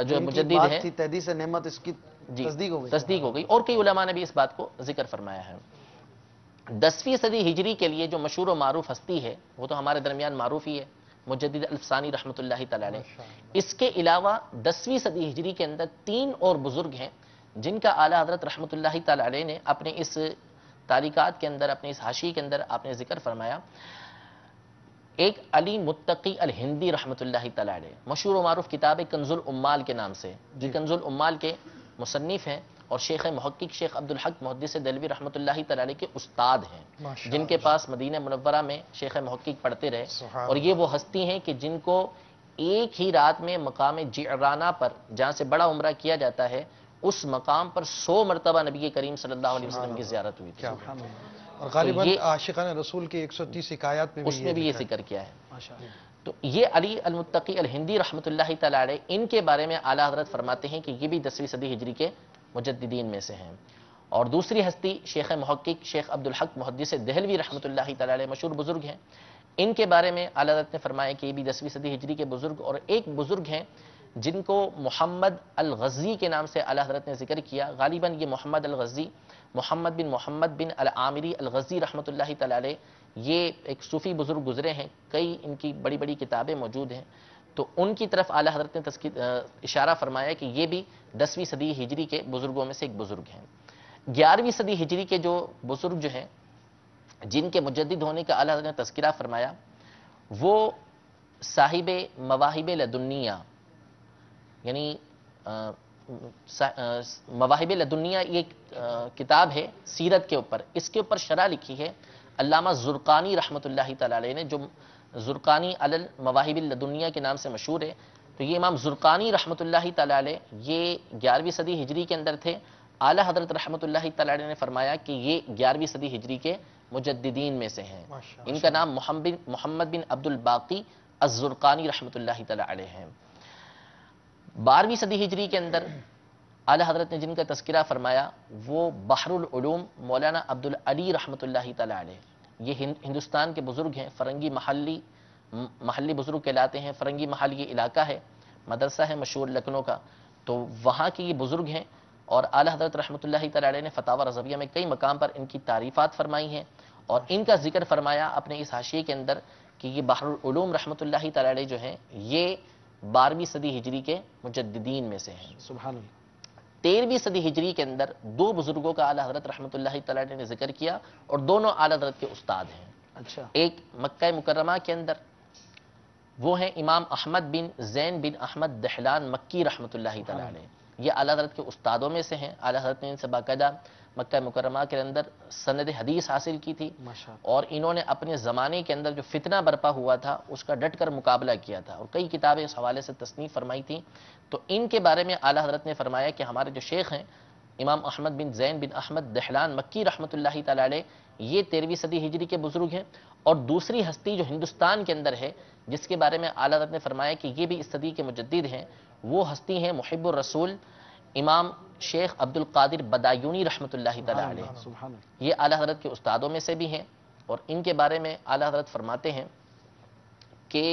جو مجدد ہیں تحدیث نعمت اس کی تصدیق ہو گئی. اور کئی علماء نے بھی اس بات کو ذکر فرمایا ہے. 10ویں صدی ہجری کے لیے جو مشہور و معروف ہستی ہے وہ تو ہمارے درمیان معروف ہی ہے، مجدد الفسانی رحمۃ اللہ تعالی علیہ. اس کے علاوہ 10ویں صدی ہجری کے اندر 3 اور بزرگ ہیں جن کا اعلیٰ حضرت رحمۃ اللہ تعالی علیہ نے اپنے اس تاریخات کے اندر، اپنے اس حاشی کے اندر آپ نے ذکر فرمایا. ایک علی متقی الہندی رحمۃ اللہ تعالی علیہ، مشہور و معروف کتاب کنز العمال کے نام سے. یہ کنز العمال کے مصنف ہیں اور شیخ محقق شیخ عبدالحق محدث دہلوی رحمۃ اللہ تعالی علیہ کے استاد ہیں، جن کے پاس مدینہ منورہ میں شیخ محقق پڑھتے رہے. اور یہ وہ ہستی ہیں کہ جن کو ایک ہی رات میں مقام جعرانہ پر، جہاں سے بڑا عمرہ کیا جاتا ہے، اس مقام پر 100 مرتبہ نبی کریم صلی اللہ علیہ وسلم کی زیارت ہوئی تھی. اور غالباً عاشقان رسول کی 130 حکایات اس میں بھی یہ ذکر کیا ہے. تو یہ علی المتقی الہندی رحمۃ اللہ تعالی علیہ، ان کے بارے میں اعلیٰ حضرت فرماتے ہیں کہ یہ بھی 10ویں صدی ہجری کے مجددین میں سے ہیں. اور دوسری ہستی شیخ محقق شیخ عبدالحق محدث دہلوی رحمۃ اللہ تعالی علیہ، مشہور بزرگ ہیں. ان کے بارے میں اعلیٰ حضرت نے فرمایا کہ یہ بھی 10ویں صدی ہجری کے بزرگ، اور ایک بزرگ ہیں جن کو محمد الغزی کے نام سے اعلیٰ حضرت نے ذکر کیا. غالباً یہ محمد الغزی محمد بن العامری الغزی رحمۃ اللہ تعالی علیہ، یہ ایک صوفی بزرگ گزرے ہیں، کئی ان کی بڑی بڑی کتابیں موجود ہیں. تو ان کی طرف اعلیٰ حضرت نے اشارہ فرمایا کہ یہ بھی 10ویں صدی ہجری کے بزرگوں میں سے ایک بزرگ ہیں. 11ویں صدی ہجری کے جو بزرگ جو ہیں جن کے مجدد ہونے کا اعلیٰ حضرت نے تذکرہ فرمایا، وہ صاحب مواہب لدنیہ، یعنی مواہب لدنیہ یہ ایک کتاب ہے سیرت کے اوپر، اس کے اوپر شرح لکھی ہے علامہ زرقانی رحمۃ اللہ تعالی علیہ نے، جو زرقانی علی المواہب لدنیہ کے نام سے مشہور ہے. تو یہ امام زرقانی رحمۃ اللہ تعالی علیہ یہ 11ویں صدی ہجری کے اندر تھے. اعلیٰ حضرت رحمۃ اللہ تعالی علیہ نے فرمایا کہ یہ 11ویں صدی ہجری کے مجددین میں سے ہیں. ان کا نام محمد بن عبد الباقی الزرقانی رحمۃ اللہ تعالی علیہ ہیں. 12ویں صدی ہجری کے اندر اعلیٰ حضرت نے جن کا تذکرہ فرمایا وہ بحر العلوم مولانا عبد العلی رحمۃ اللہ تعالی علیہ. یہ ہندوستان کے بزرگ ہیں، فرنگی محلی بزرگ کہلاتے ہیں. فرنگی محل یہ علاقہ ہے، مدرسہ ہے مشہور لکھنؤ کا، تو وہاں کے یہ بزرگ ہیں. اور اعلیٰ حضرت رحمۃ اللہ تعالی علیہ نے فتاوی رضویہ میں کئی مقام پر ان کی تعریفات فرمائی ہیں، اور ان کا ذکر فرمایا اپنے اس حاشیے کے اندر کہ یہ بحر العلوم رحمۃ اللہ تعالی علیہ جو ہیں یہ 12ویں صدی ہجری کے مجددین میں سے ہیں. سبحان اللہ. 13ویں صدی ہجری کے اندر دو بزرگوں کا اعلیٰ حضرت رحمۃ اللہ تعالی علیہ نے ذکر کیا، اور دونوں اعلیٰ حضرت کے استاد ہیں. اچھا. ایک مکہ مکرمہ کے اندر وہ ہیں امام احمد بن زین بن احمد دہلان مکی رحمۃ اللہ تعالی علیہ. یہ اعلیٰ حضرت کے استادوں میں سے ہیں. اعلیٰ حضرت نے ان سے باقاعدہ مکہ مکرمہ کے اندر سند حدیث حاصل کی تھی، اور انہوں نے اپنے زمانے کے اندر جو فتنہ برپا ہوا تھا اس کا ڈٹ کر مقابلہ کیا تھا، اور کئی کتابیں اس حوالے سے تصنیف فرمائی تھیں. تو ان کے بارے میں اعلیٰ حضرت نے فرمایا کہ ہمارے جو شیخ ہیں امام احمد بن زین بن احمد دہلان مکی رحمۃ اللہ تعالی علیہ یہ 13ویں صدی ہجری کے بزرگ ہیں. اور دوسری ہستی جو ہندوستان کے اندر ہے جس کے بارے میں اعلیٰ حضرت نے فرمایا کہ یہ بھی اس صدی کے مجدد ہیں، وہ ہستی ہیں محب الرسول امام شیخ عبد القادر بدایونی رحمۃ اللہ تعالی علیہ. یہ اعلیٰ حضرت کے استادوں میں سے بھی ہیں، اور ان کے بارے میں اعلیٰ حضرت فرماتے ہیں کہ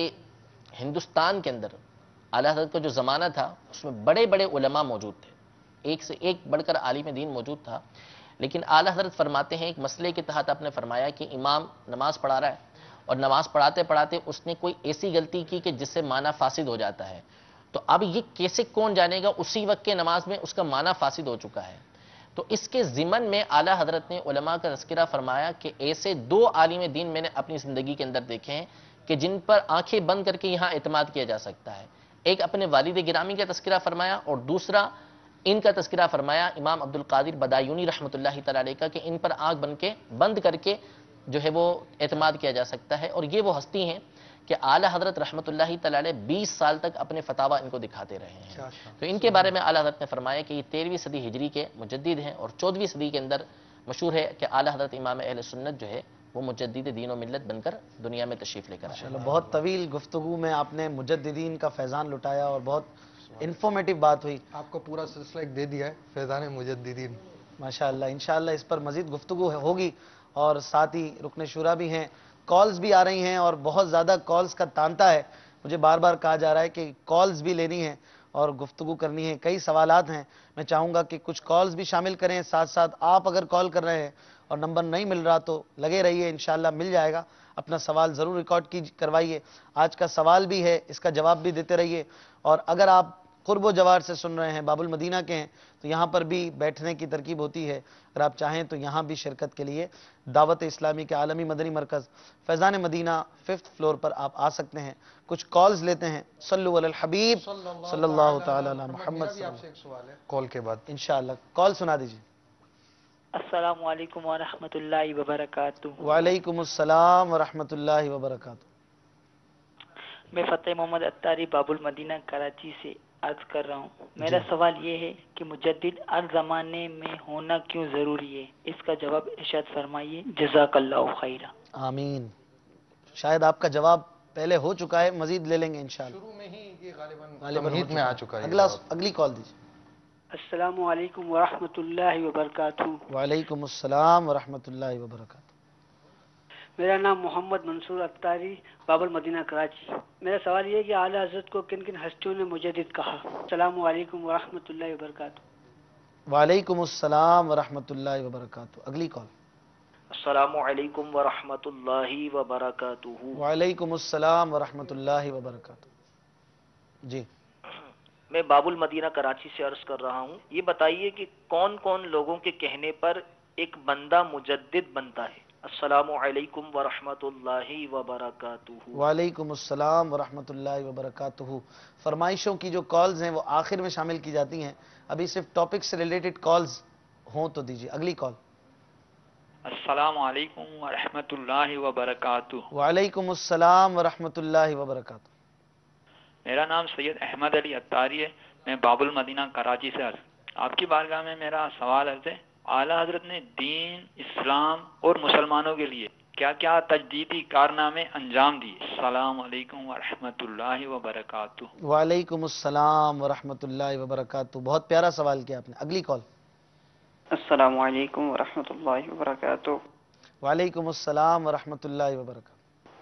ہندوستان کے اندر اعلیٰ حضرت کا جو زمانہ تھا اس میں بڑے بڑے علماء موجود تھے، ایک سے ایک بڑھ کر عالم دین موجود تھا. لیکن اعلیٰ حضرت فرماتے ہیں ایک مسئلے کے تحت آپ نے فرمایا کہ امام نماز پڑھا رہا ہے، اور نماز پڑھاتے پڑھاتے اس نے کوئی ایسی غلطی کی کہ جس سے معنی فاسد ہو جاتا ہے. تو اب یہ کیسے کون جانے گا، اسی وقت کے نماز میں اس کا معنی فاسد ہو چکا ہے. تو اس کے ضمن میں اعلیٰ حضرت نے علماء کا تذکرہ فرمایا کہ ایسے دو عالم دین میں نے اپنی زندگی کے اندر دیکھے ہیں کہ جن پر آنکھیں بند کر کے یہاں اعتماد کیا جا سکتا ہے. ایک اپنے والد گرامی کا تذکرہ فرمایا، اور دوسرا ان کا تذکرہ فرمایا امام عبد القادر بدایونی رحمۃ اللہ تعالی علیہ کا، کہ ان پر آنکھ بند کر کے جو ہے وہ اعتماد کیا جا سکتا ہے. اور یہ وہ ہستی ہیں کہ اعلیٰ حضرت رحمۃ اللہ تعالی علیہ 20 سال تک اپنے فتاوی ان کو دکھاتے رہے ہیں. تو ان کے بارے میں اعلیٰ حضرت نے فرمایا کہ یہ 13ویں صدی ہجری کے مجدد ہیں، اور 14ویں صدی کے اندر مشہور ہے کہ اعلیٰ حضرت امام اہل سنت جو ہے وہ مجدد دین و ملت بن کر دنیا میں تشریف لے کر آئے. چلو، بہت طویل گفتگو میں آپ نے مجددین کا فیضان لٹایا، اور بہت انفارمیٹیو بات ہوئی. آپ کو پورا سلسلہ ایک دے دیا ہے فیضان مجددین. ماشاءاللہ. انشاءاللہ اس پر مزید گفتگو ہوگی، اور ساتھ ہی رکن شورا بھی ہیں، کالز بھی آ رہی ہیں، اور بہت زیادہ کالز کا تانتا ہے. مجھے بار بار کہا جا رہا ہے کہ کالز بھی لینی ہے اور گفتگو کرنی ہے. کئی سوالات ہیں، میں چاہوں گا کہ کچھ کالز بھی شامل کریں. ساتھ ساتھ آپ اگر کال کر رہے ہیں اور نمبر نہیں مل رہا تو لگے رہیے، انشاءاللہ مل جائے گا. اپنا سوال ضرور ریکارڈ کروائیے. آج کا سوال بھی ہے، اس کا جواب بھی دیتے رہیے. اور اگر آپ قرب و جوار سے سن رہے ہیں، باب المدینہ کے ہیں، تو یہاں پر بھی بیٹھنے کی ترکیب ہوتی ہے. اگر آپ چاہیں تو یہاں بھی شرکت کے لیے دعوت اسلامی کے عالمی مدنی مرکز فیضان مدینہ 5th فلور پر آپ آ سکتے ہیں. کچھ کالز لیتے ہیں. صلو علی الحبیب صلی اللہ تعالی علی محمد. آپ سے ایک سوال ہے کال کے بعد انشاءاللہ کال سنا دیجیے. السلام علیکم ورحمۃ اللہ وبرکاتہ. وعلیکم السلام ورحمۃ اللہ وبرکاتہ. میں فتح محمد اتاری باب المدینہ کراچی سے عرض کر رہا ہوں. میرا سوال یہ ہے کہ مجدد ہر زمانے میں ہونا کیوں ضروری ہے؟ اس کا جواب ارشاد فرمائیے. جزاک اللہ خیرہ. آمین. شاید آپ کا جواب پہلے ہو چکا ہے، مزید لے لیں گے انشاءاللہ. شروع میں ہی یہ غالباً میں آ چکا ہے. اگلی کال دیجیے. السلام علیکم ورحمۃ اللہ وبرکاتہ. وعلیکم السلام ورحمۃ اللہ وبرکاتہ. میرا نام محمد منصور اتاری، باب المدینہ کراچی۔ میرا سوال یہ ہے کہ اعلیٰ حضرت کو کن کن ہستیوں نے مجدد کہا؟ السلام علیکم ورحمۃ اللہ وبرکاتہ۔ وعلیکم السلام ورحمۃ اللہ وبرکاتہ۔ اگلی کال۔ السلام علیکم ورحمۃ اللہ وبرکاتہ۔ وعلیکم السلام ورحمۃ اللہ وبرکاتہ۔ جی، میں باب المدینہ کراچی سے عرض کر رہا ہوں، یہ بتائیے کہ کون کون لوگوں کے کہنے پر ایک بندہ مجدد بنتا ہے؟ السلام علیکم ورحمۃ اللہ وبرکاتہ۔ وعلیکم السلام ورحمۃ اللہ وبرکاتہ۔ فرمائشوں کی جو کالز ہیں وہ آخر میں شامل کی جاتی ہیں، ابھی صرف ٹاپک سے ریلیٹڈ کالز ہوں تو دیجیے۔ اگلی کال۔ السلام علیکم ورحمۃ اللہ وبرکاتہ۔ وعلیکم السلام ورحمۃ اللہ وبرکاتہ۔ میرا نام سید احمد علی اتاری ہے، میں باب المدینہ کراچی سے عرض۔ آپ کی بارگاہ میں میرا سوال ہے، اعلیٰ حضرت نے دین، اسلام اور مسلمانوں کے لیے کیا کیا تجدیدی کارنامے انجام دیے؟ السلام علیکم ورحمۃ اللہ وبرکاتہ۔ وعلیکم السلام ورحمۃ اللہ وبرکاتہ۔ بہت پیارا سوال کیا آپ نے۔ اگلی کال۔ السلام علیکم ورحمۃ اللہ وبرکاتہ۔ وعلیکم السلام ورحمۃ اللہ وبرکاتہ۔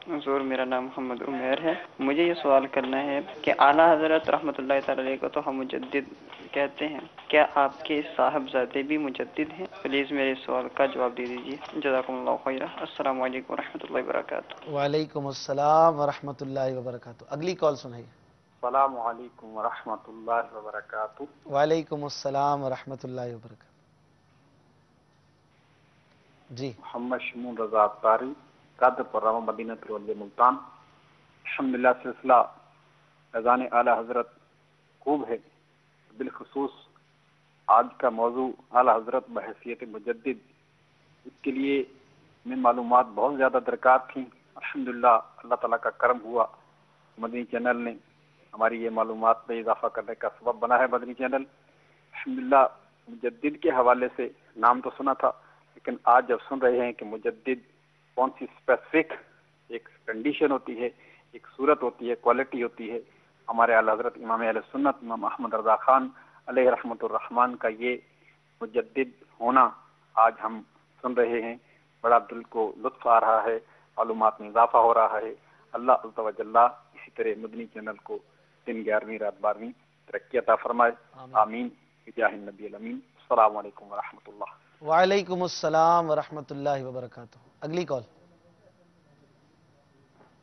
حضور، میرا نام محمد عمیر ہے، مجھے یہ سوال کرنا ہے کہ اعلیٰ حضرت رحمۃ اللہ تعالی علیہ کو تو ہم مجدد کہتے ہیں، کیا آپ کے صاحبزادے بھی مجدد ہیں؟ پلیز میرے سوال کا جواب دے دیجیے، جزاکم اللہ خیرہ۔ السلام علیکم ورحمۃ اللہ وبرکاتہ۔ وعلیکم السلام ورحمۃ اللہ وبرکاتہ۔ اگلی کال سنائیے۔ السلام علیکم ورحمۃ اللہ وبرکاتہ۔ وعلیکم السلام ورحمۃ اللہ وبرکاتہ۔ جی، محمد شمون رضا اتاری، قادر پرامہ مدینہ ترول ملتان۔ الحمدللہ سلسلہ اذان اعلیٰ حضرت خوب ہے، بالخصوص آج کا موضوع اعلیٰ حضرت بحیثیت مجدد، اس کے لیے میں معلومات بہت زیادہ درکار تھیں۔ الحمدللہ اللہ تعالیٰ کا کرم ہوا، مدنی چینل نے ہماری یہ معلومات میں اضافہ کرنے کا سبب بنا ہے۔ مدنی چینل الحمدللہ مجدد کے حوالے سے نام تو سنا تھا، لیکن آج جب سن رہے ہیں کہ مجدد کون سی اسپیسیفک ایک کنڈیشن ہوتی ہے، ایک صورت ہوتی ہے، کوالٹی ہوتی ہے، ہمارے اعلیٰ حضرت امام اہل سنت امام احمد رضا خان علیہ رحمۃ الرحمن کا یہ مجدد ہونا آج ہم سن رہے ہیں، بڑا دل کو لطف آ رہا ہے، معلومات میں اضافہ ہو رہا ہے۔ اللہ عز و جل اسی طرح مدنی چینل کو دن 11ویں رات 12ویں ترقی عطا فرمائے، آمین بجاہ النبی الامین۔ السلام علیکم ورحمۃ اللہ۔ وعلیکم السلام ورحمۃ اللہ وبرکاتہ۔ اگلی کال۔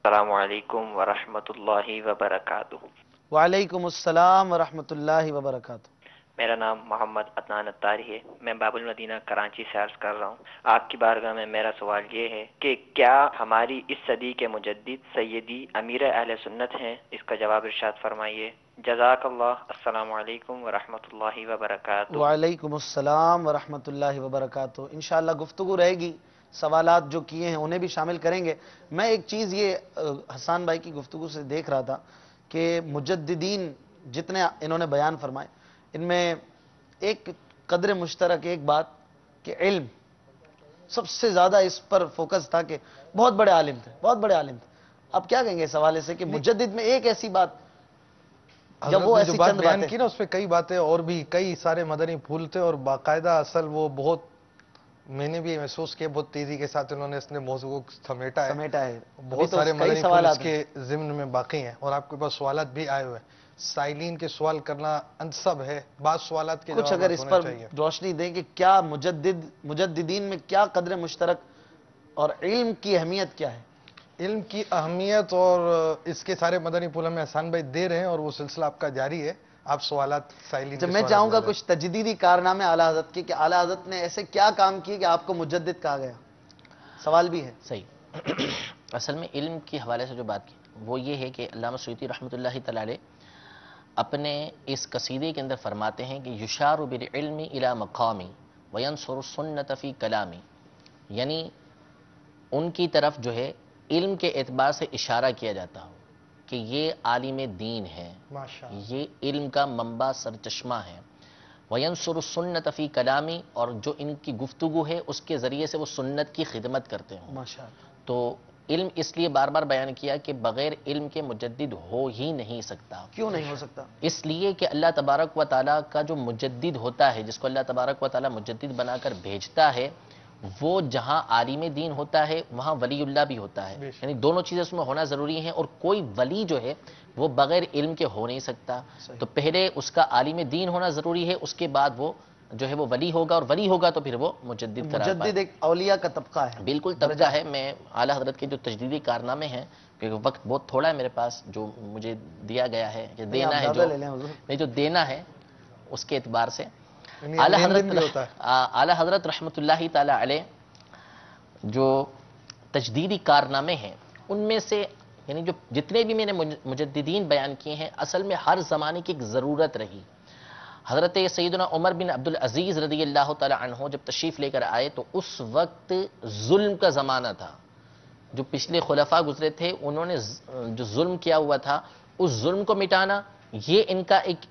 السلام علیکم ورحمۃ اللہ وبرکاتہ۔ وعلیکم السلام ورحمۃ اللہ وبرکاتہ۔ میرا نام محمد عدنان اتاری ہے، میں باب المدینہ کراچی سے عرض کر رہا ہوں۔ آپ کی بارگاہ میں میرا سوال یہ ہے کہ کیا ہماری اس صدی کے مجدد سیدی امیر اہل سنت ہیں؟ اس کا جواب ارشاد فرمائیے، جزاک اللہ۔ السلام علیکم ورحمۃ اللہ وبرکاتہ۔ وعلیکم السلام ورحمۃ اللہ وبرکاتہ۔ انشاءاللہ گفتگو رہے گی، سوالات جو کیے ہیں انہیں بھی شامل کریں گے۔ میں ایک چیز یہ حسان بھائی کی گفتگو سے دیکھ رہا تھا کہ مجددین جتنے انہوں نے بیان فرمائے، ان میں ایک قدر مشترک ایک بات کہ علم سب سے زیادہ اس پر فوکس تھا کہ بہت بڑے عالم تھے، بہت بڑے عالم تھے۔ اب کیا کہیں گے اس حوالے سے کہ مجدد میں ایک ایسی بات جب وہ ایسی چند بیان باتیں کی نا، اس پہ کئی باتیں اور بھی کئی سارے مدنی پھول تھے، اور باقاعدہ اصل وہ بہت، میں نے بھی محسوس کیا بہت تیزی کے ساتھ انہوں نے اس نے موضوع کو سمیٹا ہے۔ بہت سارے مدنی پھول اس کے ضمن میں باقی ہیں، اور آپ کے پاس سوالات بھی آئے ہوئے ہیں۔ سائلین کے سوال کرنا انسب ہے، بعض سوالات کے کچھ اگر اس پر روشنی دیں کہ کیا مجددین میں کیا قدر مشترک اور علم کی اہمیت کیا ہے؟ علم کی اہمیت اور اس کے سارے مدنی پھول ہمیں احسان بھائی دے رہے ہیں، اور وہ سلسلہ آپ کا جاری ہے۔ آپ سوالات سائلین جب میں چاہوں گا کچھ تجدیدی کارنامے اعلیٰ حضرت کے، کہ اعلیٰ حضرت نے ایسے کیا کام کیے کہ آپ کو مجدد کہا گیا؟ سوال بھی ہے۔ صحیح۔ اصل میں علم کے حوالے سے جو بات کی وہ یہ ہے کہ علامہ سیوطی رحمۃ اللہ تعالی علیہ اپنے اس قصیدے کے اندر فرماتے ہیں کہ یشار بالعلم الی مقامی وینصر السنۃ فی کلامی، یعنی ان کی طرف جو ہے علم کے اعتبار سے اشارہ کیا جاتا ہو کہ یہ عالم دین ہے، یہ علم کا منبع سرچشمہ ہے۔ وینصر السنۃ فی کلامی، اور جو ان کی گفتگو ہے اس کے ذریعے سے وہ سنت کی خدمت کرتے ہوں۔ تو علم اس لیے بار بار بیان کیا کہ بغیر علم کے مجدد ہو ہی نہیں سکتا۔ کیوں نہیں ہو سکتا؟ اس لیے کہ اللہ تبارک و تعالیٰ کا جو مجدد ہوتا ہے، جس کو اللہ تبارک و تعالیٰ مجدد بنا کر بھیجتا ہے، وہ جہاں عالم دین ہوتا ہے وہاں ولی اللہ بھی ہوتا ہے، یعنی دونوں چیزیں اس میں ہونا ضروری ہیں، اور کوئی ولی جو ہے وہ بغیر علم کے ہو نہیں سکتا. تو پہلے اس کا عالم دین ہونا ضروری ہے، اس کے بعد وہ جو ہے وہ ولی ہوگا، اور ولی ہوگا تو پھر وہ مجدد قرار پائے. مجدد ایک اولیاء کا طبقہ ہے. بالکل طبقہ ہے. میں اعلیٰ حضرت کے جو تجدیدی کارنامے ہیں، کیونکہ وقت بہت تھوڑا ہے میرے پاس جو مجھے دیا گیا ہے کہ دینا ہے، جو دینا ہے اس کے اعتبار سے اعلیٰ حضرت رحمۃ اللہ تعالی علیہ جو تجدیدی کارنامے ہیں ان میں سے، یعنی جو جتنے بھی میں نے مجددین بیان کیے ہیں، اصل میں ہر زمانے کی ایک ضرورت رہی. حضرت سیدنا عمر بن عبدالعزیز رضی اللہ تعالی عنہ جب تشریف لے کر آئے تو اس وقت ظلم کا زمانہ تھا. جو پچھلے خلفاء گزرے تھے انہوں نے جو ظلم کیا ہوا تھا اس ظلم کو مٹانا یہ ان کا ایک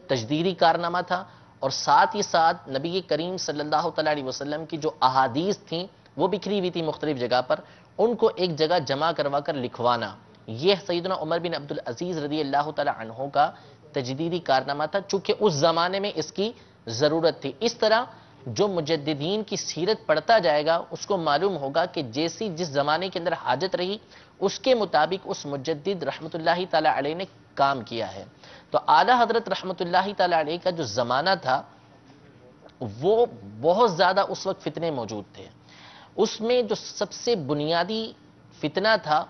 تجدیدی کارنامہ تھا، اور ساتھ ہی ساتھ نبی کریم صلی اللہ تعالی علیہ وسلم کی جو احادیث تھیں وہ بکھری ہوئی تھی مختلف جگہ پر، ان کو ایک جگہ جمع کروا کر لکھوانا، یہ سیدنا عمر بن عبدالعزیز رضی اللہ تعالی عنہ کا تجدیدی کارنامہ تھا، چونکہ اس زمانے میں اس کی ضرورت تھی. اس طرح جو مجددین کی سیرت پڑھتا جائے گا اس کو معلوم ہوگا کہ جیسی جس زمانے کے اندر حاجت رہی اس کے مطابق اس مجدد رحمت اللہ تعالی علیہ نے کام کیا ہے. تو اعلیٰ حضرت رحمت اللہ تعالی علیہ کا جو زمانہ تھا وہ بہت زیادہ اس وقت فتنے موجود تھے. اس میں جو سب سے بنیادی فتنہ تھا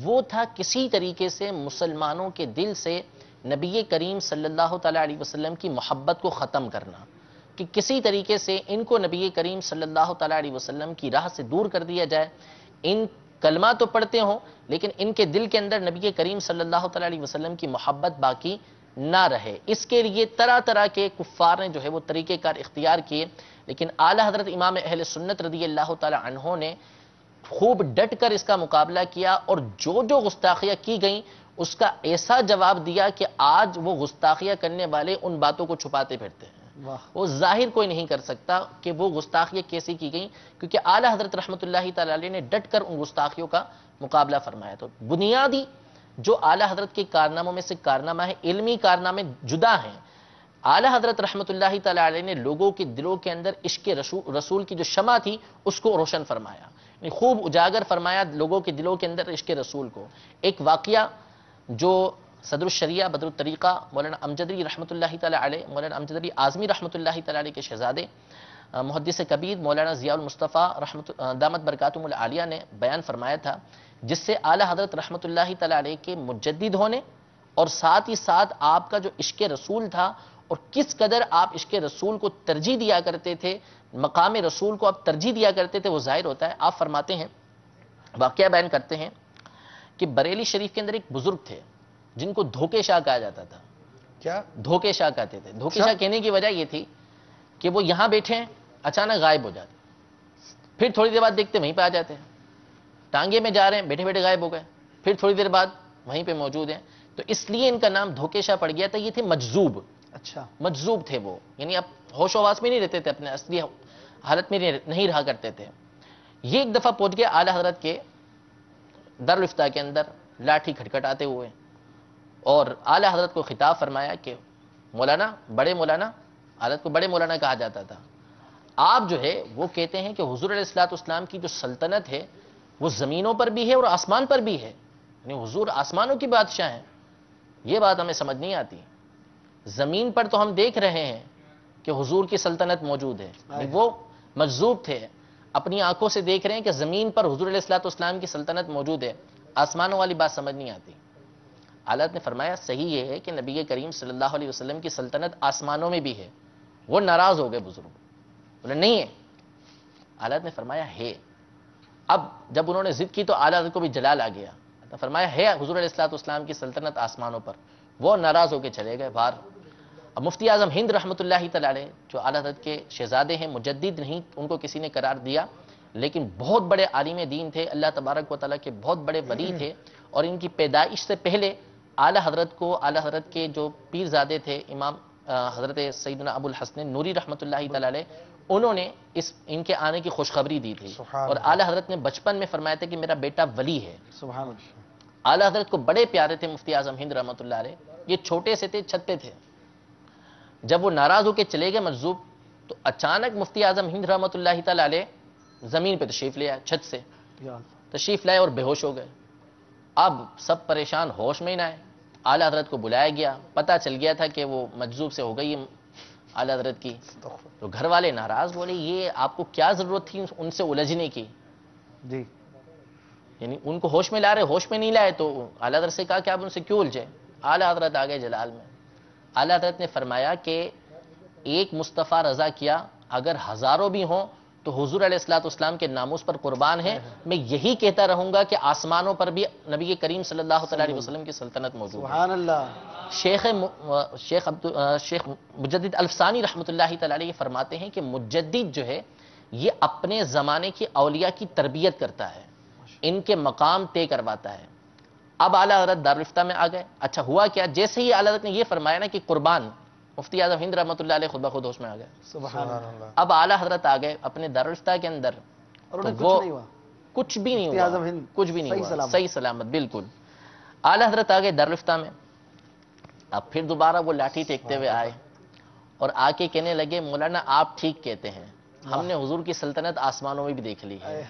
وہ تھا کسی طریقے سے مسلمانوں کے دل سے نبی کریم صلی اللہ تعالی علیہ وسلم کی محبت کو ختم کرنا، کہ کسی طریقے سے ان کو نبی کریم صلی اللہ تعالی علیہ وسلم کی راہ سے دور کر دیا جائے. ان کلمہ تو پڑھتے ہوں لیکن ان کے دل کے اندر نبی کریم صلی اللہ تعالی علیہ وسلم کی محبت باقی نہ رہے. اس کے لیے طرح طرح کے کفار نے جو ہے وہ طریقہ کار اختیار کیے، لیکن اعلیٰ حضرت امام اہل سنت رضی اللہ تعالی عنہ نے خوب ڈٹ کر اس کا مقابلہ کیا، اور جو جو گستاخیاں کی گئیں اس کا ایسا جواب دیا کہ آج وہ گستاخیاں کرنے والے ان باتوں کو چھپاتے پھرتے ہیں. وہ ظاہر کوئی نہیں کر سکتا کہ وہ گستاخیاں کیسی کی گئیں، کیونکہ اعلیٰ حضرت رحمت اللہ تعالی علیہ نے ڈٹ کر ان گستاخیوں کا مقابلہ فرمایا. تو بنیادی جو اعلیٰ حضرت کے کارناموں میں سے کارنامہ ہے، علمی کارنامے جدا ہیں. اعلیٰ حضرت رحمت اللہ تعالی علیہ نے لوگوں کے دلوں کے اندر عشق رسول کی جو شمع تھی اس کو روشن فرمایا، یعنی خوب اجاگر فرمایا لوگوں کے دلوں کے اندر عشق رسول کو. ایک واقعہ جو صدر الشریعہ بدر الطریقہ مولانا امجد علی رحمۃ اللہ تعالی علیہ، مولانا امجد علی اعظمی رحمۃ اللہ تعالی علیہ کے شہزادے محدث کبیر مولانا ضیاء المصطفیٰ دامت برکاتہم العالیہ نے بیان فرمایا تھا، جس سے اعلیٰ حضرت رحمت اللہ تعالی علیہ کے مجدد ہونے اور ساتھ ہی ساتھ آپ کا جو عشق رسول تھا اور کس قدر آپ عشق رسول کو ترجیح دیا کرتے تھے، مقام رسول کو آپ ترجیح دیا کرتے تھے، وہ ظاہر ہوتا ہے. آپ فرماتے ہیں، واقعہ بیان کرتے ہیں کہ بریلی شریف کے اندر ایک بزرگ تھے جن کو دھوکے شاہ کہا جاتا تھا. کیا دھوکے شاہ کہتے تھے؟ دھوکے شاہ کہنے کی وجہ یہ تھی کہ وہ یہاں بیٹھے ہیں اچانک غائب ہو جاتے، پھر تھوڑی دیر بعد دیکھتے وہیں پہ آ جاتے ہیں. ٹانگے میں جا رہے ہیں بیٹھے بیٹھے غائب ہو گئے، پھر تھوڑی دیر بعد وہیں پہ موجود ہیں. تو اس لیے ان کا نام دھوکے شاہ پڑ گیا تھا. یہ تھے مجذوب. اچھا، مجذوب تھے وہ، یعنی اب ہوش و حواس میں نہیں رہتے تھے، اپنے اصلی حالت میں نہیں رہا کرتے تھے. یہ ایک دفعہ پہنچ گیا اعلیٰ حضرت کے دارالافتاء کے اندر لاٹھی کھٹکھٹاتے ہوئے، اور اعلیٰ حضرت کو خطاب فرمایا کہ مولانا، بڑے مولانا، حضرت کو بڑے مولانا کہا جاتا تھا، آپ جو ہے وہ کہتے ہیں کہ حضور علیہ الصلوۃ والسلام کی جو سلطنت ہے وہ زمینوں پر بھی ہے اور آسمان پر بھی ہے، یعنی حضور آسمانوں کی بادشاہ ہیں. یہ بات ہمیں سمجھ نہیں آتی. زمین پر تو ہم دیکھ رہے ہیں کہ حضور کی سلطنت موجود ہے، وہ مجذوب تھے، اپنی آنکھوں سے دیکھ رہے ہیں کہ زمین پر حضور علیہ الصلوۃ والسلام کی سلطنت موجود ہے، آسمانوں والی بات سمجھ نہیں آتی. حضرت نے فرمایا صحیح یہ ہے کہ نبی کریم صلی اللہ علیہ وسلم کی سلطنت آسمانوں میں بھی ہے. وہ ناراض ہو گئے بزرگ، بولے نہیں ہے. حضرت نے فرمایا ہے. اب جب انہوں نے ضد کی تو اعلیٰ حضرت کو بھی جلال آ گیا. فرمایا ہے حضور علیہ الصلوۃ والسلام کی سلطنت آسمانوں پر. وہ ناراض ہو کے چلے گئے باہر. اب مفتی اعظم ہند رحمۃ اللہ تعالی علیہ جو اعلیٰ حضرت کے شہزادے ہیں، مجدد نہیں ان کو کسی نے قرار دیا، لیکن بہت بڑے عالم دین تھے، اللہ تبارک و تعالیٰ کے بہت بڑے ولی تھے، اور ان کی پیدائش سے پہلے اعلیٰ حضرت کو اعلیٰ حضرت کے جو پیرزادے تھے امام حضرت سیدنا ابو الحسن نوری رحمۃ اللہ تعالی علیہ، انہوں نے ان کے آنے کی خوشخبری دی تھی، اور اعلیٰ حضرت نے بچپن میں فرمایا تھا کہ میرا بیٹا ولی ہے. سبحان اللہ. اعلیٰ حضرت کو بڑے پیارے تھے مفتی اعظم ہند رحمۃ اللہ علیہ. یہ چھوٹے سے تھے، چھت پہ تھے. جب وہ ناراض ہو کے چلے گئے مجذوب، تو اچانک مفتی اعظم ہند رحمۃ اللہ تعالی علیہ زمین پہ تشریف لے آئے، چھت سے تشریف لائے اور بے ہوش ہو گئے۔ اب سب پریشان، ہوش میں ہی نہ آئے۔ اعلیٰ حضرت کو بلایا گیا، پتہ چل گیا تھا کہ وہ مجذوب سے ہو گئی اعلیٰ حضرت کی۔ تو گھر والے ناراض، بولے یہ آپ کو کیا ضرورت تھی ان سے الجھنے کی؟ جی یعنی ان کو ہوش میں لا رہے، ہوش میں نہیں لائے، تو اعلیٰ حضرت سے کہا کہ آپ ان سے کیوں الجھے؟ اعلیٰ حضرت آگے جلال میں اعلیٰ حضرت نے فرمایا کہ ایک مصطفیٰ رضا کیا، اگر ہزاروں بھی ہوں تو حضور علیہ السلام کے ناموس پر قربان ہے، میں یہی کہتا رہوں گا کہ آسمانوں پر بھی نبی کریم صلی اللہ علیہ وسلم کی سلطنت موجود ہے۔ سبحان اللہ۔ شیخ مجدد الفسانی رحمۃ اللہ تعالی علیہ فرماتے ہیں کہ مجدد جو ہے یہ اپنے زمانے کی اولیاء کی تربیت کرتا ہے، ان کے مقام طے کرواتا ہے۔ اب اعلیٰ حضرت دارالفتہ میں آ گئے۔ اچھا ہوا کیا، جیسے ہی اعلیٰ حضرت نے یہ فرمایا نا کہ قربان، مفتی اعظم ہند رحمۃ اللہ علیہ خود بخود ہوش میں آ گئے۔ سبحان اللہ۔ اب اعلیٰ حضرت آ گئے اپنے دارالفتہ کے اندر، اور تو انہیں وہ کچھ نہیں ہوا، کچھ بھی نہیں مفتی ہوا، اعظم ہند کچھ بھی نہیں صحیح ہوا، سلامت۔ صحیح سلامت بالکل۔ اعلیٰ حضرت آ گئے دارالفتہ میں، اب پھر دوبارہ وہ لاٹھی ٹیکتے ہوئے آئے اور آ کے کہنے لگے مولانا آپ ٹھیک کہتے ہیں، ہم نے حضور کی سلطنت آسمانوں میں بھی دیکھ لی ہے۔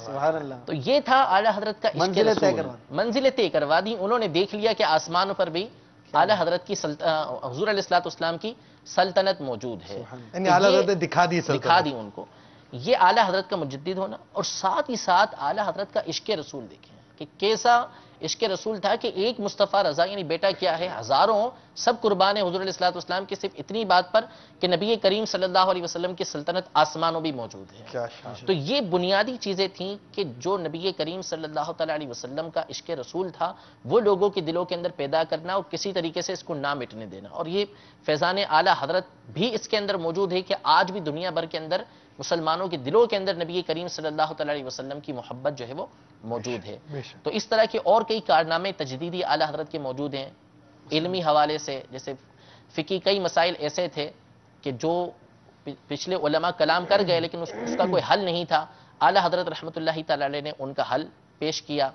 سبحان اللہ۔ تو یہ تھا اعلیٰ حضرت کا عشق منزلیں طے رسول، کروا دی۔ منزلیں طے کروا دی، انہوں نے دیکھ لیا کہ آسمانوں پر بھی اعلیٰ حضرت کی حضور علیہ السلام کی سلطنت موجود ہے۔ یعنی اعلیٰ حضرت نے دکھا دی سلطنت، دکھا دی ان کو۔ یہ اعلیٰ حضرت کا مجدد ہونا، اور ساتھ ہی ساتھ اعلیٰ حضرت کا عشق رسول دیکھیں کہ کیسا عشق رسول تھا کہ ایک مصطفیٰ رضا یعنی بیٹا کیا ہے، ہزاروں سب قربان ہیں حضور علیہ السلام کی، صرف اتنی بات پر کہ نبی کریم صلی اللہ علیہ وسلم کی سلطنت آسمانوں بھی موجود ہے۔ کیا شان۔ تو یہ بنیادی چیزیں تھیں کہ جو نبی کریم صلی اللہ تعالیٰ علیہ وسلم کا عشق رسول تھا وہ لوگوں کے دلوں کے اندر پیدا کرنا اور کسی طریقے سے اس کو نہ مٹنے دینا، اور یہ فیضان اعلیٰ حضرت بھی اس کے اندر موجود ہے کہ آج بھی دنیا بھر کے اندر مسلمانوں کے دلوں کے اندر نبی کریم صلی اللہ تعالیٰ علیہ وسلم کی محبت جو ہے وہ موجود ہے۔ تو اس طرح کے اور کئی کارنامے تجدیدی اعلیٰ حضرت کے موجود ہیں علمی حوالے سے، جیسے فقہی کئی مسائل ایسے تھے کہ جو پچھلے علماء کلام کر گئے لیکن اس کا کوئی حل نہیں تھا، اعلیٰ حضرت رحمۃ اللہ تعالی علیہ نے ان کا حل پیش کیا۔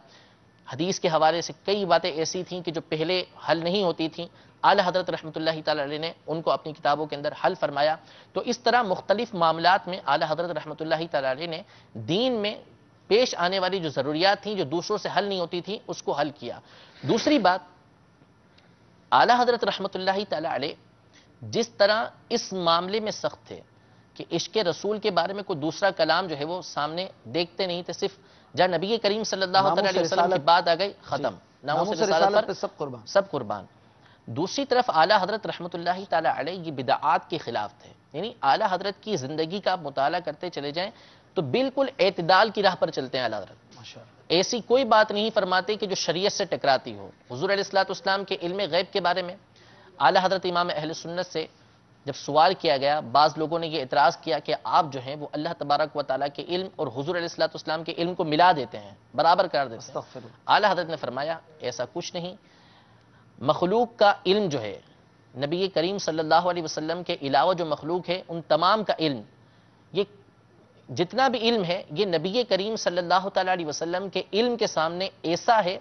حدیث کے حوالے سے کئی باتیں ایسی تھیں کہ جو پہلے حل نہیں ہوتی تھیں، اعلیٰ حضرت رحمۃ اللہ تعالی علیہ نے ان کو اپنی کتابوں کے اندر حل فرمایا۔ تو اس طرح مختلف معاملات میں اعلیٰ حضرت رحمۃ اللہ تعالی علیہ نے دین میں پیش آنے والی جو ضروریات تھیں جو دوسروں سے حل نہیں ہوتی تھیں اس کو حل کیا۔ دوسری بات، اعلیٰ حضرت رحمۃ اللہ تعالی علیہ جس طرح اس معاملے میں سخت تھے کہ عشق رسول کے بارے میں کوئی دوسرا کلام جو ہے وہ سامنے دیکھتے نہیں تھے، صرف جہاں نبی کریم صلی اللہ علیہ وسلم کی بات آ گئی ختم، ناموس رسالت پر سب قربان۔ دوسری طرف اعلیٰ حضرت رحمۃ اللہ تعالی علیہ یہ بدعات کے خلاف تھے، یعنی اعلیٰ حضرت کی زندگی کا آپ مطالعہ کرتے چلے جائیں تو بالکل اعتدال کی راہ پر چلتے ہیں اعلیٰ حضرت۔ ایسی کوئی بات نہیں فرماتے کہ جو شریعت سے ٹکراتی ہو۔ حضور علیہ السلام کے علم غیب کے بارے میں اعلیٰ حضرت امام اہل سنت سے جب سوال کیا گیا، بعض لوگوں نے یہ اعتراض کیا کہ آپ جو ہیں وہ اللہ تبارک و تعالیٰ کے علم اور حضور علیہ السلام کے علم کو ملا دیتے ہیں، برابر کر دیتے ہیں۔ اعلیٰ حضرت نے فرمایا ایسا کچھ نہیں، مخلوق کا علم جو ہے نبی کریم صلی اللہ علیہ وسلم کے علاوہ جو مخلوق ہے ان تمام کا علم، یہ جتنا بھی علم ہے یہ نبی کریم صلی اللہ تعالیٰ علیہ وسلم کے علم کے سامنے ایسا ہے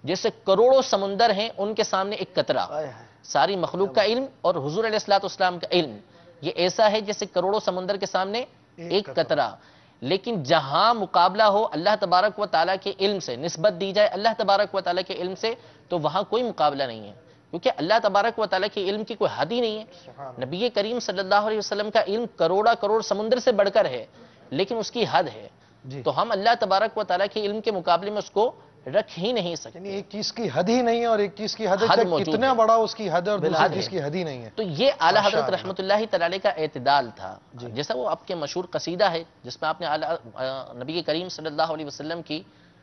جیسے کروڑوں سمندر ہیں ان کے سامنے ایک قطرہ۔ ساری مخلوق کا علم اور حضور علیہ السلام کا علم یہ ایسا ہے جیسے کروڑوں سمندر کے سامنے ایک قطرہ۔ لیکن جہاں مقابلہ ہو اللہ تبارک و تعالیٰ کے علم سے، نسبت دی جائے اللہ تبارک و تعالیٰ کے علم سے، تو وہاں کوئی مقابلہ نہیں ہے، کیونکہ اللہ تبارک و تعالیٰ کے علم کی کوئی حد ہی نہیں ہے۔ نبی کریم صلی اللہ علیہ وسلم کا علم کروڑا کروڑ سمندر سے بڑھ کر ہے، لیکن اس کی حد ہے، تو ہم اللہ تبارک و تعالیٰ کے علم کے مقابلے میں اس کو رکھ ہی نہیں سکتے۔ یعنی ایک چیز کی حد ہی نہیں ہے اور ایک چیز کی حد ہے، کتنا بڑا اس کی حد ہے اور دوسری چیز کی حد ہی نہیں ہے۔ تو یہ اعلیٰ حضرت رحمۃ اللہ تعالی کا اعتدال تھا، جیسا وہ آپ کے مشہور قصیدہ ہے جس میں آپ نے نبی کریم صلی اللہ علیہ وسلم کی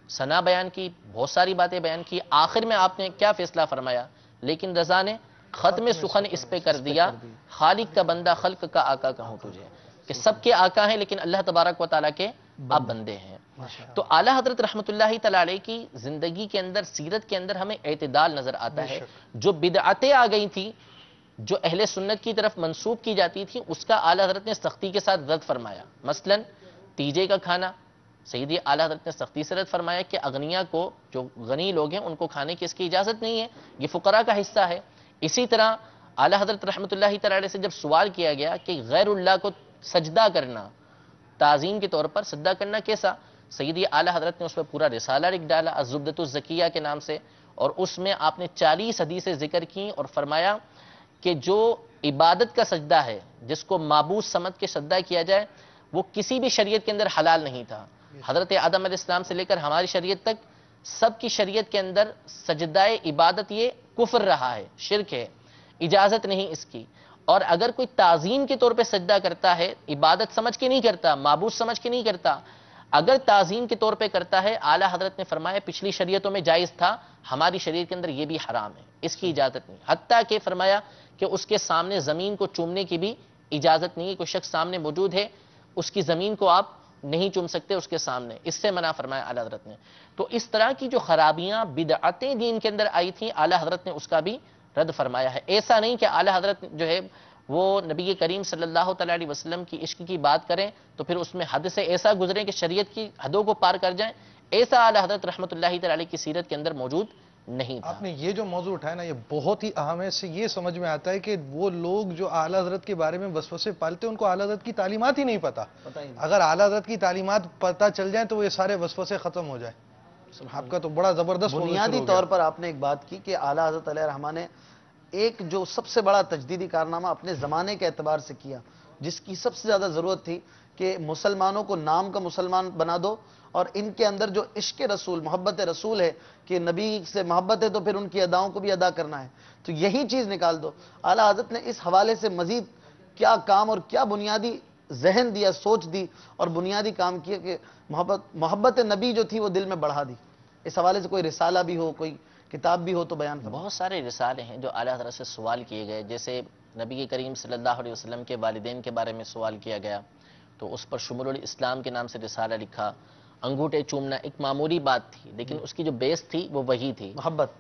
ثنا بیان کی، بہت ساری باتیں بیان کی، آخر میں آپ نے کیا فیصلہ فرمایا؟ لیکن رضا نے ختم سخن اس پہ کر دیا، خالق کا بندہ خلق کا آقا کہوں تجھے، کہ سب کے آقا ہیں لیکن اللہ تبارک و تعالیٰ کے آپ بندے ہیں۔ تو اعلیٰ حضرت رحمۃ اللہ تعالی علیہ کی زندگی کے اندر، سیرت کے اندر ہمیں اعتدال نظر آتا ہے۔ جو بدعتیں آ گئی تھی جو اہل سنت کی طرف منسوب کی جاتی تھی اس کا اعلیٰ حضرت نے سختی کے ساتھ رد فرمایا۔ مثلا تیجے کا کھانا سیدی اعلیٰ حضرت نے سختی سے رد فرمایا کہ اغنیا کو، جو غنی لوگ ہیں ان کو کھانے کی اس کی اجازت نہیں ہے، یہ فقراء کا حصہ ہے۔ اسی طرح اعلیٰ حضرت رحمۃ اللہ تعالی علیہ سے جب سوال کیا گیا کہ غیر اللہ کو سجدہ کرنا تعظیم کے طور پر سجدہ کرنا کیسا؟ سیدی اعلیٰ حضرت نے اس پہ پورا رسالہ لکھ ڈالا الزبدۃ الزکیہ کے نام سے، اور اس میں آپ نے 40 حدیثیں ذکر کی اور فرمایا کہ جو عبادت کا سجدہ ہے، جس کو معبود سمجھ کے سجدہ کیا جائے، وہ کسی بھی شریعت کے اندر حلال نہیں تھا۔ حضرت آدم علیہ السلام سے لے کر ہماری شریعت تک سب کی شریعت کے اندر سجدہ عبادت یہ کفر رہا ہے، شرک ہے، اجازت نہیں اس کی۔ اور اگر کوئی تعظیم کے طور پہ سجدہ کرتا ہے، عبادت سمجھ کے نہیں کرتا، معبود سمجھ کے نہیں کرتا، اگر تعظیم کے طور پہ کرتا ہے، اعلیٰ حضرت نے فرمایا پچھلی شریعتوں میں جائز تھا، ہماری شریعت کے اندر یہ بھی حرام ہے، اس کی اجازت نہیں۔ حتیٰ کہ فرمایا کہ اس کے سامنے زمین کو چومنے کی بھی اجازت نہیں ہے، کوئی شخص سامنے موجود ہے، اس کی زمین کو آپ نہیں چوم سکتے اس کے سامنے، اس سے منع فرمایا اعلیٰ حضرت نے۔ تو اس طرح کی جو خرابیاں بدعتیں دین کے اندر آئی تھیں، اعلیٰ حضرت نے اس کا بھی رد فرمایا ہے۔ ایسا نہیں کہ اعلیٰ حضرت جو ہے وہ نبی کریم صلی اللہ تعالیٰ علیہ وسلم کی عشق کی بات کریں تو پھر اس میں حد سے ایسا گزریں کہ شریعت کی حدوں کو پار کر جائیں، ایسا اعلیٰ حضرت رحمۃ اللہ تعالیٰ علیہ کی سیرت کے اندر موجود نہیں تھا۔ آپ نے یہ جو موضوع اٹھایا نا، یہ بہت ہی اہم ہے۔ اس سے یہ سمجھ میں آتا ہے کہ وہ لوگ جو اعلیٰ حضرت کے بارے میں وسوسے پالتے ہیں، ان کو اعلیٰ حضرت کی تعلیمات ہی نہیں پتا۔ اگر اعلیٰ حضرت کی تعلیمات پتہ چل جائیں تو یہ سارے وسوسے ختم ہو جائیں۔ آپ کا تو بڑا زبردست بنیادی طور پر آپ نے ایک بات کی کہ اعلیٰ حضرت علیہ الرحمہ نے ایک جو سب سے بڑا تجدیدی کارنامہ اپنے زمانے کے اعتبار سے کیا، جس کی سب سے زیادہ ضرورت تھی کہ مسلمانوں کو نام کا مسلمان بنا دو، اور ان کے اندر جو عشق رسول، محبت رسول ہے کہ نبی سے محبت ہے تو پھر ان کی اداؤں کو بھی ادا کرنا ہے، تو یہی چیز نکال دو۔ اعلیٰ حضرت نے اس حوالے سے مزید کیا کام اور کیا بنیادی ذہن دیا، سوچ دی اور بنیادی کام کیا کہ محبت نبی جو تھی وہ دل میں بڑھا دی۔ اس حوالے سے کوئی رسالہ بھی ہو، کوئی کتاب بھی ہو تو بیان فرمائیں۔ بہت سارے رسالے ہیں جو اعلیٰ حضرت سے سوال کیے گئے، جیسے نبی کریم صلی اللہ علیہ وسلم کے والدین کے بارے میں سوال کیا گیا تو اس پر شمول الاسلام کے نام سے رسالہ لکھا۔ انگوٹھے چومنا ایک معمولی بات تھی، لیکن اس کی جو بیس تھی وہ وہی تھی،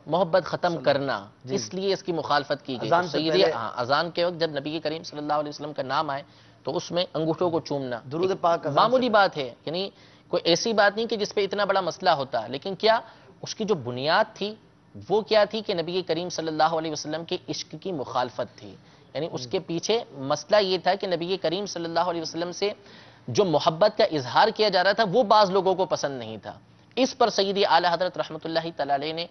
محبت ختم کرنا، اس لیے اس کی مخالفت کی گئی۔ اذان کے وقت جب نبی کریم صلی اللہ علیہ وسلم کا نام آئے تو اس میں انگوٹھوں کو چومنا درود پاک معمولی بات ہے، یعنی کوئی ایسی بات نہیں کہ جس پہ اتنا بڑا مسئلہ ہوتا، لیکن کیا اس کی جو بنیاد تھی وہ کیا تھی کہ نبی کریم صلی اللہ علیہ وسلم کے عشق کی مخالفت تھی۔ یعنی اس کے پیچھے مسئلہ یہ تھا کہ نبی کریم صلی اللہ علیہ وسلم سے جو محبت کا اظہار کیا جا رہا تھا وہ بعض لوگوں کو پسند نہیں تھا۔ اس پر سیدی اعلیٰ حضرت رحمۃ اللہ تعالیٰ علیہ نے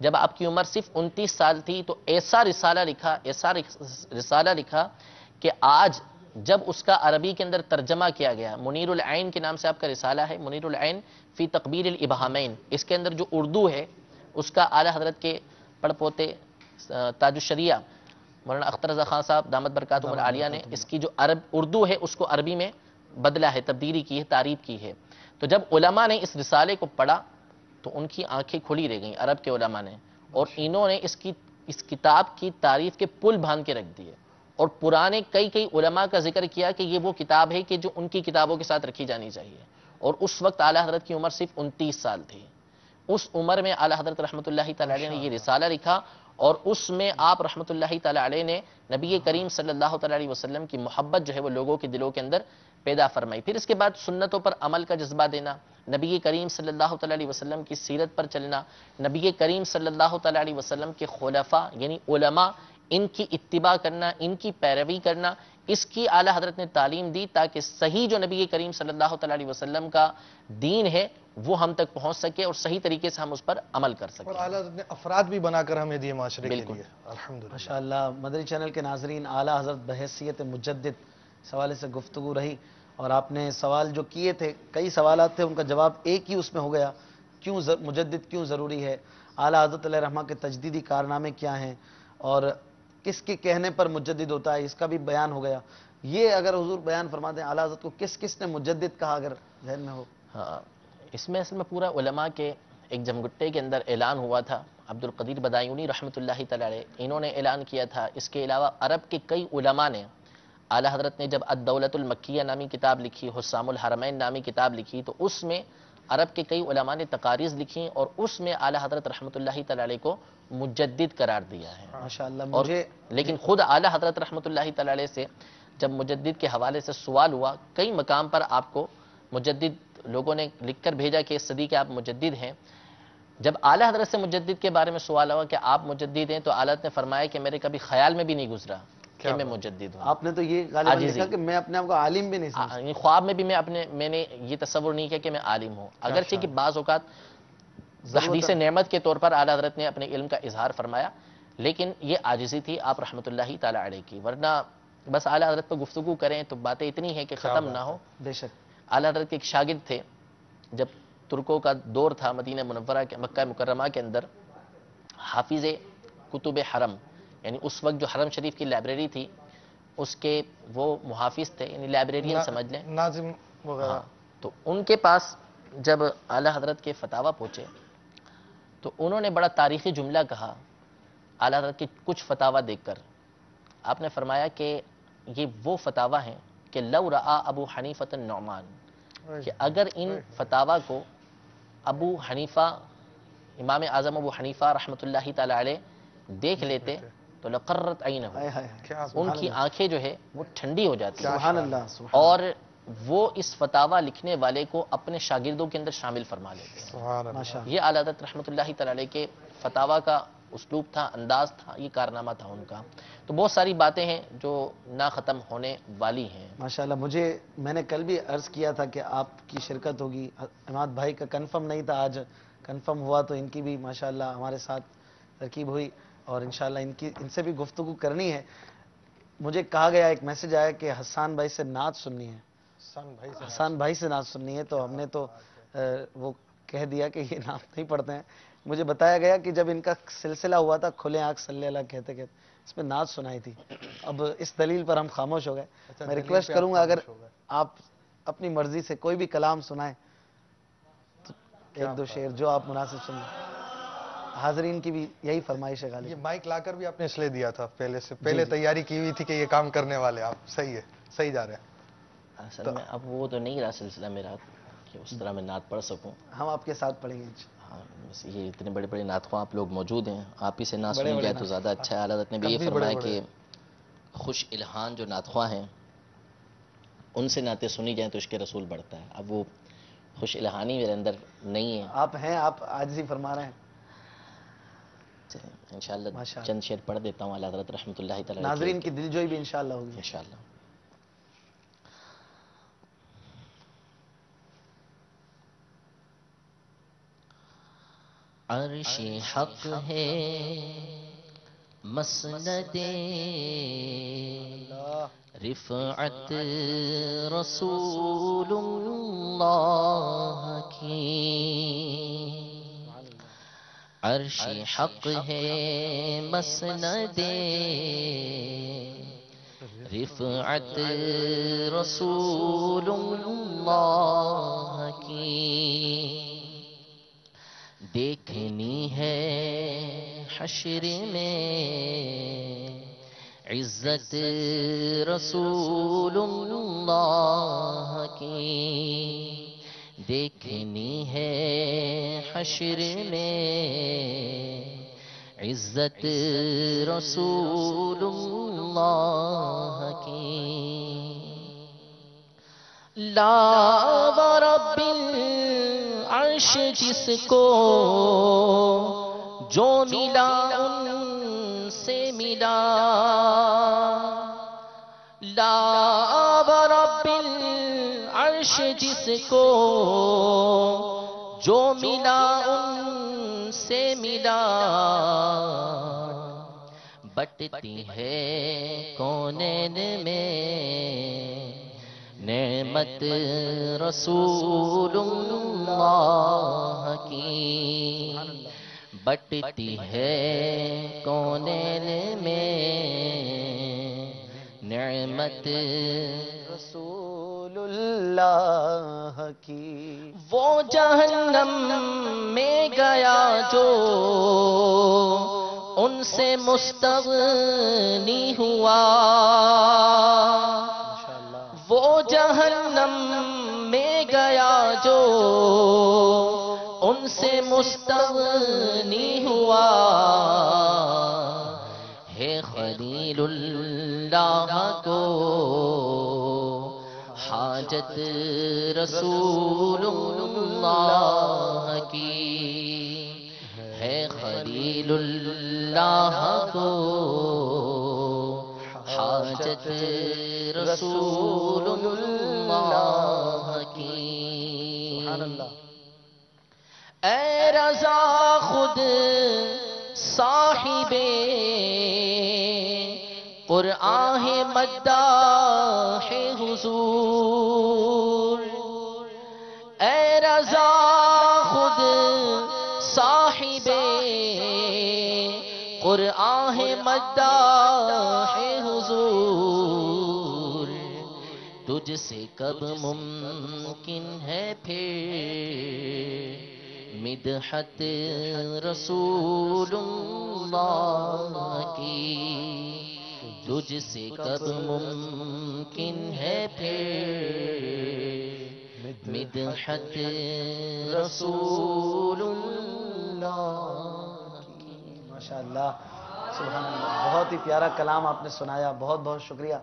جب آپ کی عمر صرف 29 سال تھی تو ایسا رسالہ لکھا کہ آج جب اس کا عربی کے اندر ترجمہ کیا گیا، منیر العین کے نام سے آپ کا رسالہ ہے، منیر العین فی تقبیر الابہامین، اس کے اندر جو اردو ہے اس کا اعلیٰ حضرت کے پڑ پوتے تاج الشریعہ مولانا اختر رضا خان صاحب دامت برکاتہم العالیہ نے اس کی جو اردو ہے اس کو عربی میں بدلا ہے، تبدیلی کی ہے، تعریف کی ہے۔ تو جب علماء نے اس رسالے کو پڑھا تو ان کی آنکھیں کھلی رہ گئیں، عرب کے علماء نے، اور انہوں نے اس کتاب کی تعریف کے پل باندھ کے رکھ دیے، اور پرانے کئی علماء کا ذکر کیا کہ یہ وہ کتاب ہے کہ جو ان کی کتابوں کے ساتھ رکھی جانی چاہیے۔ اور اس وقت اعلیٰ حضرت کی عمر صرف 29 سال تھی۔ اس عمر میں اعلیٰ حضرت رحمۃ اللہ تعالیٰ علیہ نے یہ رسالہ لکھا، اور اس میں آپ رحمۃ اللہ تعالیٰ علیہ نے نبی کریم صلی اللہ تعالیٰ علیہ وسلم کی محبت جو ہے وہ لوگوں کے دلوں کے اندر پیدا فرمائی۔ پھر اس کے بعد سنتوں پر عمل کا جذبہ دینا، نبی کریم صلی اللہ تعالیٰ علیہ وسلم کی سیرت پر چلنا، نبی کریم صلی اللہ تعالیٰ علیہ وسلم کے خلفاء یعنی علماء، ان کی اتباع کرنا، ان کی پیروی کرنا، اس کی اعلیٰ حضرت نے تعلیم دی تاکہ صحیح جو نبی کریم صلی اللہ تعالیٰ علیہ وسلم کا دین ہے وہ ہم تک پہنچ سکے اور صحیح طریقے سے ہم اس پر عمل کر سکیں۔ اور اعلیٰ حضرت نے افراد بھی بنا کر ہمیں دیے معاشرے کے لیے، الحمدللہ۔ ماشاءاللہ مدنی چینل کے ناظرین، اعلیٰ حضرت بحیثیت مجدد اس حوالے سے گفتگو رہی، اور آپ نے سوال جو کیے تھے، کئی سوالات تھے، ان کا جواب ایک ہی اس میں ہو گیا، کیوں مجدد کیوں ضروری ہے، اعلیٰ حضرت علیہ الرحمہ کے تجدیدی کارنامے کیا ہیں، اور کس کے کہنے پر مجدد ہوتا ہے، اس کا بھی بیان ہو گیا۔ یہ اگر حضور بیان فرما دیں اعلیٰ حضرت کو کس نے مجدد کہا اگر ذہن میں ہو؟ ہاں، اس میں اصل میں پورا علماء کے ایک جمگٹے کے اندر اعلان ہوا تھا۔ عبد القدیر بدایونی رحمۃ اللہ تعالیٰ علیہ انہوں نے اعلان کیا تھا، اس کے علاوہ عرب کے کئی علماء نے، اعلیٰ حضرت نے جب الدولۃ المکیہ نامی کتاب لکھی، حسام الحرمین نامی کتاب لکھی، تو اس میں عرب کے کئی علماء نے تقاریض لکھی اور اس میں اعلیٰ حضرت رحمۃ اللہ تعالیٰ علیہ کو مجدد قرار دیا ہے۔ ماشاءاللہ لیکن خود اعلیٰ حضرت رحمۃ اللہ تعالیٰ علیہ سے جب مجدد کے حوالے سے سوال ہوا، کئی مقام پر آپ کو مجدد لوگوں نے لکھ کر بھیجا کہ اس صدی کے آپ مجدد ہیں۔ جب اعلیٰ حضرت سے مجدد کے بارے میں سوال ہوا کہ آپ مجدد ہیں، تو اعلیٰ حضرت نے فرمایا کہ میرے کبھی خیال میں بھی نہیں گزرا کہ میں مجدد ہوں. آپ نے تو یہ غالباً لکھا کہ میں اپنے آپ کو عالم بھی نہیں سمجھتا. خواب میں بھی میں نے یہ تصور نہیں کیا کہ میں عالم ہوں. اگرچہ کہ بعض اوقات تحدیث نعمت کے طور پر اعلیٰ حضرت نے اپنے علم کا اظہار فرمایا، لیکن یہ عاجزی تھی آپ رحمۃ اللہ تعالی علیہ کی. ورنہ بس اعلیٰ حضرت پر گفتگو کریں تو باتیں اتنی ہیں کہ ختم نہ ہو. بے شک. اعلیٰ حضرت کے ایک شاگرد تھے، جب ترکوں کا دور تھا مدینہ منورہ کے مکہ مکرمہ کے اندر، حافظ کتب حرم، یعنی اس وقت جو حرم شریف کی لائبریری تھی اس کے وہ محافظ تھے، یعنی لائبریرین سمجھ لیں، ناظم وغیرہ. تو ان کے پاس جب اعلیٰ حضرت کے فتاویٰ پہنچے تو انہوں نے بڑا تاریخی جملہ کہا اعلیٰ حضرت کے کچھ فتاویٰ دیکھ کر. آپ نے فرمایا کہ یہ وہ فتاویٰ ہیں کہ لو رعا ابو حنیفۃ النعمان، کہ اگر ان فتاویٰ کو ابو حنیفہ، امام اعظم ابو حنیفہ رحمۃ اللہ تعالی علیہ دیکھ لیتے تو لقرت عینہ، ان کی آنکھیں جو ہے وہ ٹھنڈی ہو جاتی. سبحان اللہ. اور وہ اس فتاویٰ لکھنے والے کو اپنے شاگردوں کے اندر شامل فرما لیتے. یہ اعلیٰ حضرت رحمۃ اللہ تعالی علیہ کے فتاویٰ کا اسلوب تھا، انداز تھا، یہ کارنامہ تھا ان کا. تو بہت ساری باتیں ہیں جو نہ ختم ہونے والی ہیں. ماشاءاللہ. میں نے کل بھی عرض کیا تھا کہ آپ کی شرکت ہوگی. عماد بھائی کا کنفرم نہیں تھا، آج کنفرم ہوا تو ان کی بھی ماشاءاللہ ہمارے ساتھ ترکیب ہوئی اور انشاءاللہ ان سے بھی گفتگو کرنی ہے. مجھے کہا گیا، ایک میسج آیا کہ حسان بھائی سے نعت سننی ہے. حسان بھائی سے نعت سننی ہے، تو ہم نے تو وہ کہہ دیا کہ یہ نعت نہیں پڑھتے ہیں. مجھے بتایا گیا کہ جب ان کا سلسلہ ہوا تھا کھلے آنکھ صلی اللہ کہتے کہتے اس میں نعت سنائی تھی. اب اس دلیل پر ہم خاموش ہو گئے. میں ریکویسٹ کروں گا اگر آپ اپنی مرضی سے کوئی بھی کلام سنائیں تو ایک دو شعر جو آپ مناسب سنیں. حاضرین کی بھی یہی فرمائش ہے. غالب یہ مائک لا کر بھی آپ نے اس لیے دیا تھا، پہلے تیاری کی ہوئی تھی کہ یہ کام کرنے والے آپ. صحیح ہے، صحیح جا رہے ہیں. اصل میں اب وہ تو نہیں رہا سلسلہ میرا کہ اس طرح میں نعت پڑھ سکوں. ہم آپ کے ساتھ پڑھیں گے. ہاں، یہ اتنے بڑے بڑے نعت خواہ آپ لوگ موجود ہیں، آپ ہی سے نعت سنی جائے تو زیادہ اچھا ہے. اعلیٰ حضرت نے بھی یہ فرمایا کہ خوش الہان جو نعت خواہ ہیں ان سے نعتیں سنی جائیں تو عشق رسول بڑھتا ہے. اب وہ خوش الہانی میرے اندر نہیں ہے. آپ عاجزی فرما رہے ہیں. انشاءاللہ چند شعر پڑھ دیتا ہوں. اعلیٰ حضرت رحمۃ اللہ تعالی ناظرین کی دلجوئی بھی انشاءاللہ ہوگی. انشاءاللہ. عرش حق ہے مسند رفعت رسول اللہ کی. عرش حق ہے مسند رفعت رسول اللہ کی. دیکھنی ہے حشر میں عزت رسول اللہ کی. دیکھنی ہے حشر میں عزت رسول اللہ کی. لا ورب العرش جس کو جو ملا ان سے ملا. لا ورب العرش جس کو جو ملا ان سے ملا. بٹتی ہے کونین میں نعمت رسول اللہ کی. بٹتی ہے کونین میں نعمت رسول اللہ کی. وہ جہنم میں گیا جو ان سے مستغنی ہوا. وہ جہنم میں گیا جو ان سے مستغنی ہوا. ہے خلیل اللہ کو حاجت رسول اللہ کی. ہے خلیل اللہ کو رسول اللہ کی. سبحان اللہ. اے رضا خود صاحب قرآن ہے مداح حضور. اے رضا خود صاحب قرآن ہے مداح حضور. تجھ سے کب ممکن ہے پھر مدحت رسول اللہ کی. تجھ سے کب ممکن ہے پھر مدحت رسول اللہ کی. ماشاءاللہ سبحان اللہ. بہت ہی پیارا کلام آپ نے سنایا. بہت بہت شکریہ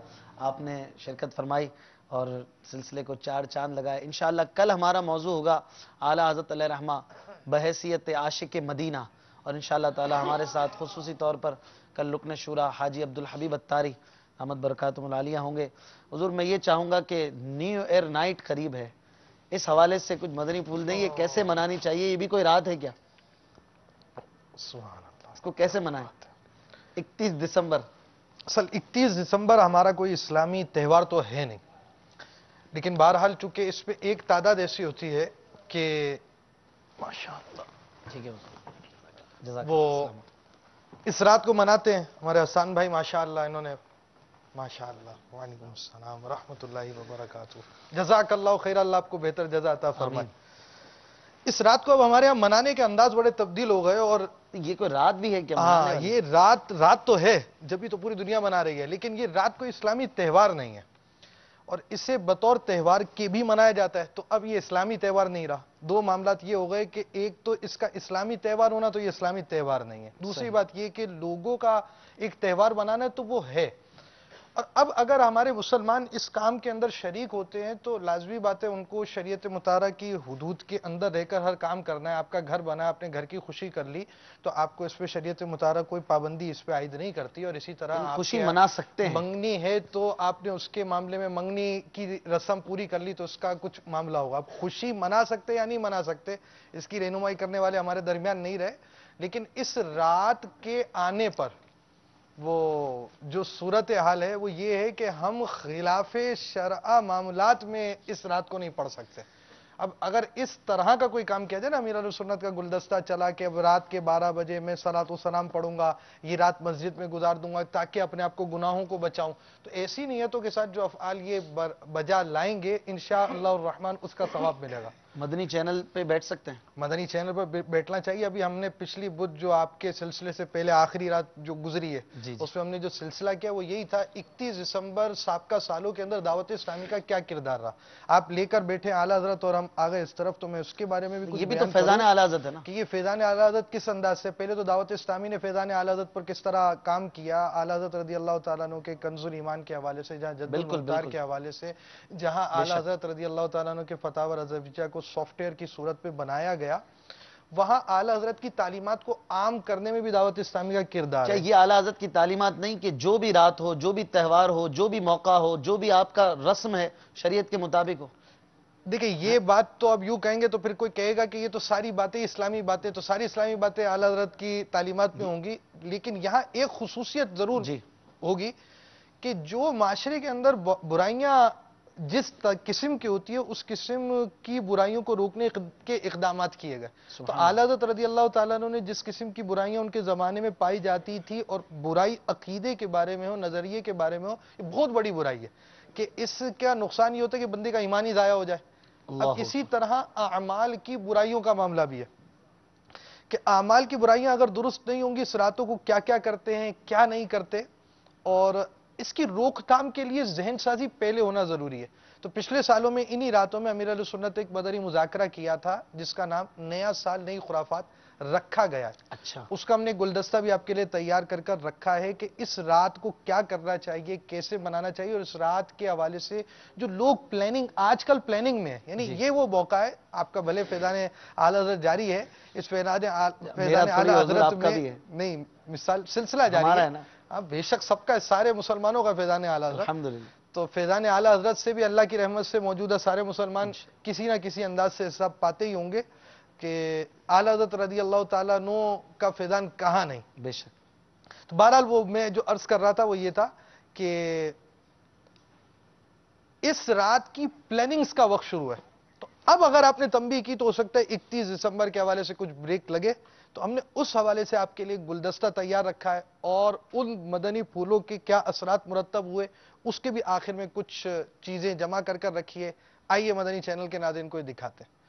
آپ نے شرکت فرمائی اور سلسلے کو 4 چاند لگائے. انشاءاللہ کل ہمارا موضوع ہوگا اعلیٰ حضرت علیہ رحمہ بحیثیت عاشق مدینہ. اور انشاءاللہ تعالی ہمارے ساتھ خصوصی طور پر کل رکن شورا حاجی عبدالحبیب اتاری احمد برکاتہم العالیہ ہوں گے. حضور میں یہ چاہوں گا کہ نیو ایئر نائٹ قریب ہے, اس حوالے سے کچھ مدنی پھول دیں. یہ کیسے منانی چاہیے؟ یہ بھی کوئی رات ہے کیا؟ سبحان اللہ. اس کو کیسے منائیں؟ 31 دسمبر. اصل 31 دسمبر ہمارا کوئی اسلامی تہوار تو ہے نہیں, لیکن بہرحال چونکہ اس پہ ایک تعداد ایسی ہوتی ہے کہ ماشاءاللہ ٹھیک ہے وہ اس رات کو مناتے ہیں. ہمارے حسان بھائی ماشاءاللہ انہوں نے ماشاءاللہ. وعلیکم السلام ورحمۃ اللہ وبرکاتہ. جزاک اللہ خیر, اللہ آپ کو بہتر جزا عطا فرمائے. اس رات کو اب ہمارے یہاں منانے کے انداز بڑے تبدیل ہو گئے. اور یہ کوئی رات بھی ہے کیا؟ ہاں یہ رات تو ہے, جبھی تو پوری دنیا منا رہی ہے, لیکن یہ رات کوئی اسلامی تہوار نہیں ہے اور اسے بطور تہوار کے بھی منایا جاتا ہے. تو اب یہ اسلامی تہوار نہیں رہا. 2 معاملات یہ ہو گئے کہ ایک تو اس کا اسلامی تہوار ہونا تو یہ اسلامی تہوار نہیں ہے. دوسری بات یہ کہ لوگوں کا ایک تہوار بنانا ہے تو وہ ہے. اور اب اگر ہمارے مسلمان اس کام کے اندر شریک ہوتے ہیں تو لازمی بات ہے ان کو شریعت مطہرہ کی حدود کے اندر رہ کر ہر کام کرنا ہے. آپ کا گھر بنا, آپ نے گھر کی خوشی کر لی تو آپ کو اس پہ شریعت مطہرہ کوئی پابندی اس پہ عائد نہیں کرتی. اور اسی طرح خوشی منا سکتے ہیں. منگنی ہے تو آپ نے اس کے معاملے میں منگنی کی رسم پوری کر لی تو اس کا کچھ معاملہ ہوگا. آپ خوشی منا سکتے یا نہیں منا سکتے اس کی رہنمائی کرنے والے ہمارے درمیان نہیں رہے, لیکن اس رات کے آنے پر وہ جو صورتحال ہے وہ یہ ہے کہ ہم خلاف شرع معاملات میں اس رات کو نہیں پڑھ سکتے. اب اگر اس طرح کا کوئی کام کیا جائے نا, امیر اہل سنت کا گلدستہ چلا کہ اب رات کے 12 بجے میں صلاۃ و سلام پڑھوں گا, یہ رات مسجد میں گزار دوں گا تاکہ اپنے آپ کو گناہوں کو بچاؤں, تو ایسی نیتوں کے ساتھ جو افعال یہ بجا لائیں گے انشاءاللہ الرحمن اس کا ثواب ملے گا. مدنی چینل پہ بیٹھ سکتے ہیں, مدنی چینل پر بیٹھنا چاہیے. ابھی ہم نے پچھلی بدھ جو آپ کے سلسلے سے پہلے آخری رات جو گزری ہے اس میں ہم نے جو سلسلہ کیا وہ یہی تھا 31 دسمبر سابقہ سالوں کے اندر دعوت اسلامی کا کیا کردار رہا. آپ لے کر بیٹھے اعلیٰ حضرت اور ہم آگے اس طرف, تو میں اس کے بارے میں بھی کچھ یہ بھی تو فیضان اعلیٰ حضرت ہے نا کہ یہ فیضان اعلیٰ حضرت کس انداز سے. پہلے تو دعوت اسلامی نے فیضان اعلیٰ حضرت پر کس طرح کام کیا, اعلیٰ حضرت رضی اللہ تعالیٰ عنہ کے کنز الایمان کے حوالے سے, جہاں جد المختار کے حوالے سے, جہاں اعلیٰ حضرت رضی اللہ تعالیٰ عنہ کے فتاوی رضویہ کو سافٹ ویئر کی صورت پہ بنایا گیا, وہاں اعلیٰ حضرت کی تعلیمات کو عام کرنے میں بھی دعوت اسلامی کا کردار ہے. یہ اعلیٰ حضرت کی تعلیمات نہیں کہ جو بھی رات ہو, جو بھی تہوار ہو, جو بھی موقع ہو, جو بھی آپ کا رسم ہے شریعت کے مطابق ہو. دیکھیں یہ بات تو اب یوں کہیں گے تو پھر کوئی کہے گا کہ یہ تو ساری باتیں اسلامی باتیں, تو ساری اسلامی باتیں اعلیٰ حضرت کی تعلیمات میں ہوں گی, لیکن یہاں ایک خصوصیت ضرور ہوگی کہ جو معاشرے کے اندر برائیاں جس قسم کی ہوتی ہے اس قسم کی برائیوں کو روکنے کے اقدامات کیے گئے. تو اعلیٰ حضرت رضی اللہ تعالیٰ عنہ نے جس قسم کی برائیاں ان کے زمانے میں پائی جاتی تھی, اور برائی عقیدے کے بارے میں ہو, نظریے کے بارے میں ہو, یہ بہت بڑی برائی ہے کہ اس کا نقصان یہ ہوتا ہے کہ بندے کا ایمان ہی ضائع ہو جائے. اب اسی طرح اعمال کی برائیوں کا معاملہ بھی ہے کہ اعمال کی برائیاں اگر درست نہیں ہوں گی, اس راتوں کو کیا کیا کرتے ہیں کیا نہیں کرتے, اور اس کی روک تھام کے لیے ذہن سازی پہلے ہونا ضروری ہے. تو پچھلے سالوں میں انہی راتوں میں امیر اہل سنت ایک مدنی مذاکرہ کیا تھا جس کا نام نیا سال نئی خرافات رکھا گیا. اچھا, اس کا ہم نے گلدستہ بھی آپ کے لیے تیار کر کر رکھا ہے کہ اس رات کو کیا کرنا چاہیے, کیسے منانا چاہیے, اور اس رات کے حوالے سے جو لوگ پلاننگ آج کل پلاننگ میں ہے, یعنی یہ وہ موقع ہے آپ کا بھلے فیضان اعلیٰ حضرت جاری ہے, اس فیضان اعلیٰ حضرت میں نہیں مثال سلسلہ جاری ہے, ہاں بے شک سب کا، سارے مسلمانوں کا فیضان اعلیٰ حضرت. الحمدللہ. تو فیضان اعلیٰ حضرت سے بھی اللہ کی رحمت سے موجودہ سارے مسلمان کسی نہ کسی انداز سے سب پاتے ہی ہوں گے کہ اعلیٰ حضرت رضی اللہ تعالیٰ عنہ کا فیضان کہاں نہیں. بے شک. تو بہرحال وہ میں جو عرض کر رہا تھا وہ یہ تھا کہ اس رات کی پلاننگز کا وقت شروع ہے. تو اب اگر آپ نے تنبیہ کی تو ہو سکتا ہے 31 دسمبر کے حوالے سے کچھ بریک لگے، تو ہم نے اس حوالے سے آپ کے لیے گلدستہ تیار رکھا ہے، اور ان مدنی پھولوں کے کیا اثرات مرتب ہوئے اس کے بھی آخر میں کچھ چیزیں جمع کر رکھی ہے. آئیے مدنی چینل کے ناظرین کو دکھاتے ہیں.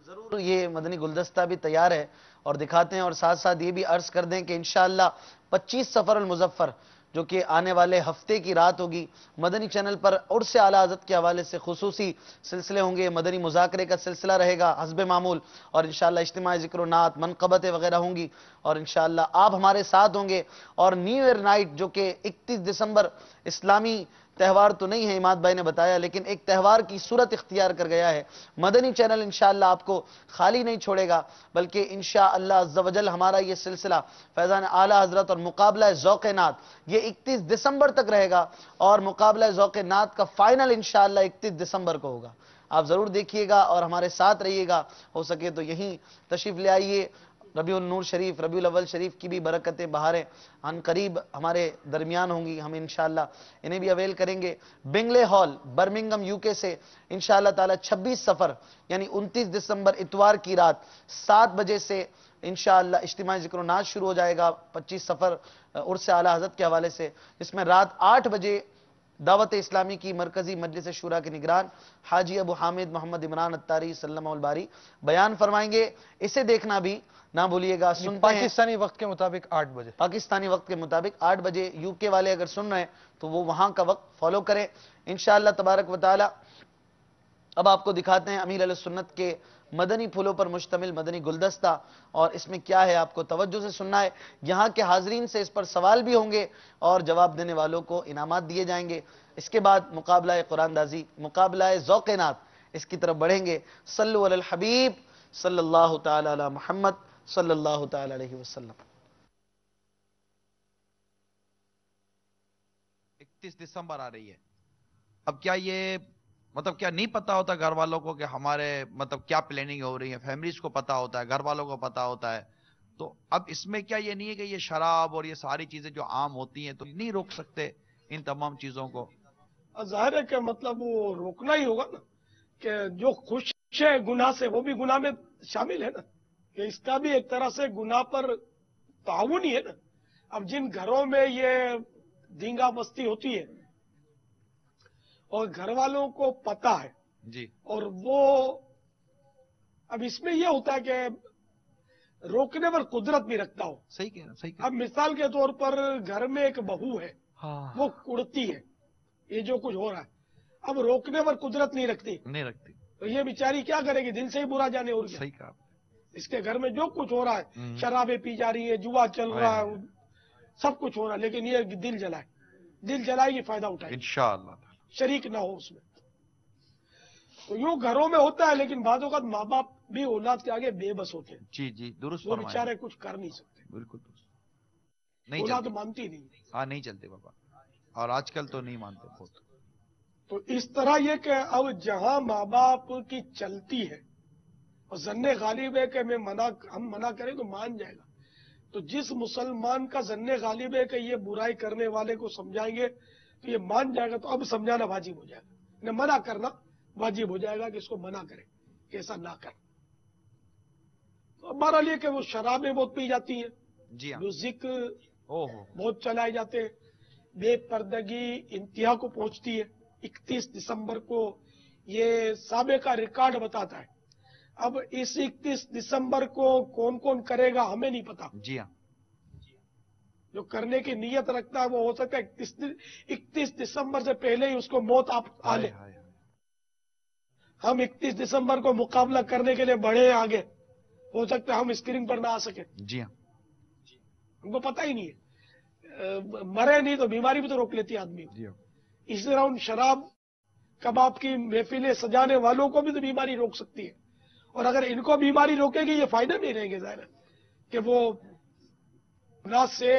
ضرور یہ مدنی گلدستہ بھی تیار ہے اور دکھاتے ہیں، اور ساتھ ساتھ یہ بھی عرض کر دیں کہ انشاءاللہ 25 سفر المظفر جو کہ آنے والے ہفتے کی رات ہوگی، مدنی چینل پر عرس اعلیٰ حضرت کے حوالے سے خصوصی سلسلے ہوں گے، مدنی مذاکرے کا سلسلہ رہے گا حسب معمول، اور انشاءاللہ اجتماع ذکر و نعت منقبتیں وغیرہ ہوں گی، اور انشاءاللہ آپ ہمارے ساتھ ہوں گے. اور نیو ایئر نائٹ جو کہ 31 دسمبر اسلامی تہوار تو نہیں ہے، عماد بھائی نے بتایا، لیکن ایک تہوار کی صورت اختیار کر گیا ہے. مدنی چینل انشاءاللہ آپ کو خالی نہیں چھوڑے گا، بلکہ انشاءاللہ عز و جل ہمارا یہ سلسلہ فیضان اعلیٰ حضرت اور مقابلہ ذوق نعت یہ 31 دسمبر تک رہے گا، اور مقابلہ ذوق نعت کا فائنل انشاءاللہ 31 دسمبر کو ہوگا. آپ ضرور دیکھیے گا اور ہمارے ساتھ رہیے گا. ہو سکے تو یہیں تشریف لے آئیے. ربیع النور شریف، ربیع الاول شریف کی بھی برکتیں بہاریں عن قریب ہمارے درمیان ہوں گی، ہم انشاءاللہ انہیں بھی اویل کریں گے. بنگلے ہال برمنگم UK سے انشاءاللہ تعالی 26 سفر یعنی 29 دسمبر اتوار کی رات 7 بجے سے انشاءاللہ اجتماع ذکر و نعت شروع ہو جائے گا 25 سفر عرس اعلیٰ حضرت کے حوالے سے، جس میں رات 8 بجے دعوت اسلامی کی مرکزی مجلس شورا کے نگران حاجی ابو حامد محمد عمران اتاری سلمہ الباری بیان فرمائیں گے. اسے دیکھنا بھی نہ بھولیے گا. سنتے ہیں پاکستانی وقت کے مطابق 8 بجے، پاکستانی وقت کے مطابق 8 بجے. UK والے اگر سن رہے ہیں تو وہ وہاں کا وقت فالو کریں انشاءاللہ تبارک و تعالی. اب آپ کو دکھاتے ہیں امیر علیہ سنت کے مدنی پھولوں پر مشتمل مدنی گلدستہ، اور اس میں کیا ہے آپ کو توجہ سے سننا ہے. یہاں کے حاضرین سے اس پر سوال بھی ہوں گے اور جواب دینے والوں کو انعامات دیے جائیں گے. اس کے بعد مقابلہ قرآن دازی، مقابلہ ذوق نعت، اس کی طرف بڑھیں گے. صلو علی الحبیب صلی اللہ تعالی علی محمد صلی اللہ تعالی علیہ وسلم. 31 دسمبر آ رہی ہے. اب کیا یہ مطلب کیا نہیں پتا ہوتا گھر والوں کو کہ ہمارے مطلب کیا پلاننگ ہو رہی ہے؟ فیملیز کو پتا ہوتا ہے، گھر والوں کو پتا ہوتا ہے. تو اب اس میں کیا یہ نہیں ہے کہ یہ شراب اور یہ ساری چیزیں جو عام ہوتی ہیں تو نہیں روک سکتے ان تمام چیزوں کو؟ ظاہر ہے کہ مطلب وہ روکنا ہی ہوگا نا، کہ جو خوش ہے گناہ سے وہ بھی گناہ میں شامل ہے نا، کہ اس کا بھی ایک طرح سے گناہ پر تعاون ہی ہے نا. اب جن گھروں میں یہ دینگا مستی ہوتی ہے اور گھر والوں کو پتا ہے جی، اور وہ اب اس میں یہ ہوتا ہے کہ روکنے پر قدرت بھی رکھتا ہو. صحیح کہنا، صحیح کہنا. اب مثال کے طور پر گھر میں ایک بہو ہے، وہ کڑتی ہے یہ جو کچھ ہو رہا ہے، اب روکنے پر قدرت نہیں رکھتی تو یہ بیچاری کیا کرے گی؟ دل سے ہی برا جانے. اور صحیح کہا. اس کے گھر میں جو کچھ ہو رہا ہے، شرابیں پی جا رہی ہے، جوا چل رہا ہے، سب کچھ ہو رہا ہے، لیکن یہ دل جلائے، دل جلائے گی، فائدہ اٹھائے، انشاءاللہ شریک نہ ہو اس میں. تو یوں گھروں میں ہوتا ہے، لیکن بعض اوقات ماں باپ بھی اولاد کے آگے بے بس ہوتے ہیں. جی جی درست وہ فرمایا. بیچارے کچھ کر نہیں سکتے، بالکل درست. نہیں اولاد چلتے. مانتی نہیں. ہاں نہیں چلتے بابا، اور آج کل تو نہیں مانتے بہت. تو اس طرح یہ کہ اب جہاں ماں باپ کی چلتی ہے اور ظن غالب ہے کہ ہم منع کریں تو مان جائے گا، تو جس مسلمان کا ظن غالب ہے کہ یہ برائی کرنے والے کو سمجھائیں گے تو یہ مان جائے گا، تو اب سمجھانا واجب ہو جائے گا، منع کرنا واجب ہو جائے گا کہ اس کو منع کرے کہ ایسا نہ کر. تو ہمارا لیے کہ وہ شرابیں بہت پی جاتی ہیں، جی ہاں، میوزک اوہ بہت چلائے جاتے ہیں، بے پردگی انتہا کو پہنچتی ہے. 31 دسمبر کو یہ سابقہ ریکارڈ بتاتا ہے. اب اس 31 دسمبر کو کون کون کرے گا ہمیں نہیں پتا. جی ہاں، جو کرنے کی نیت رکھتا ہے وہ ہو سکتا ہے 31 دسمبر سے پہلے ہی اس کو موت آ لے. ہم 31 دسمبر کو مقابلہ کرنے کے لیے بڑھے آگے، ہو سکتا ہے ہم اسکرین پر نہ آ سکے. جی ہاں، ہم کو پتہ ہی نہیں ہے. مرے نہیں تو بیماری بھی تو روک لیتی ہے آدمی. جی ہاں، اسی طرح ان شراب کباب کی محفلیں سجانے والوں کو بھی تو بیماری روک سکتی ہے، اور اگر ان کو بیماری روکے گی یہ فائدہ نہیں رہیں گے. ظاہر ہے کہ وہ گناہ سے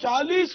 40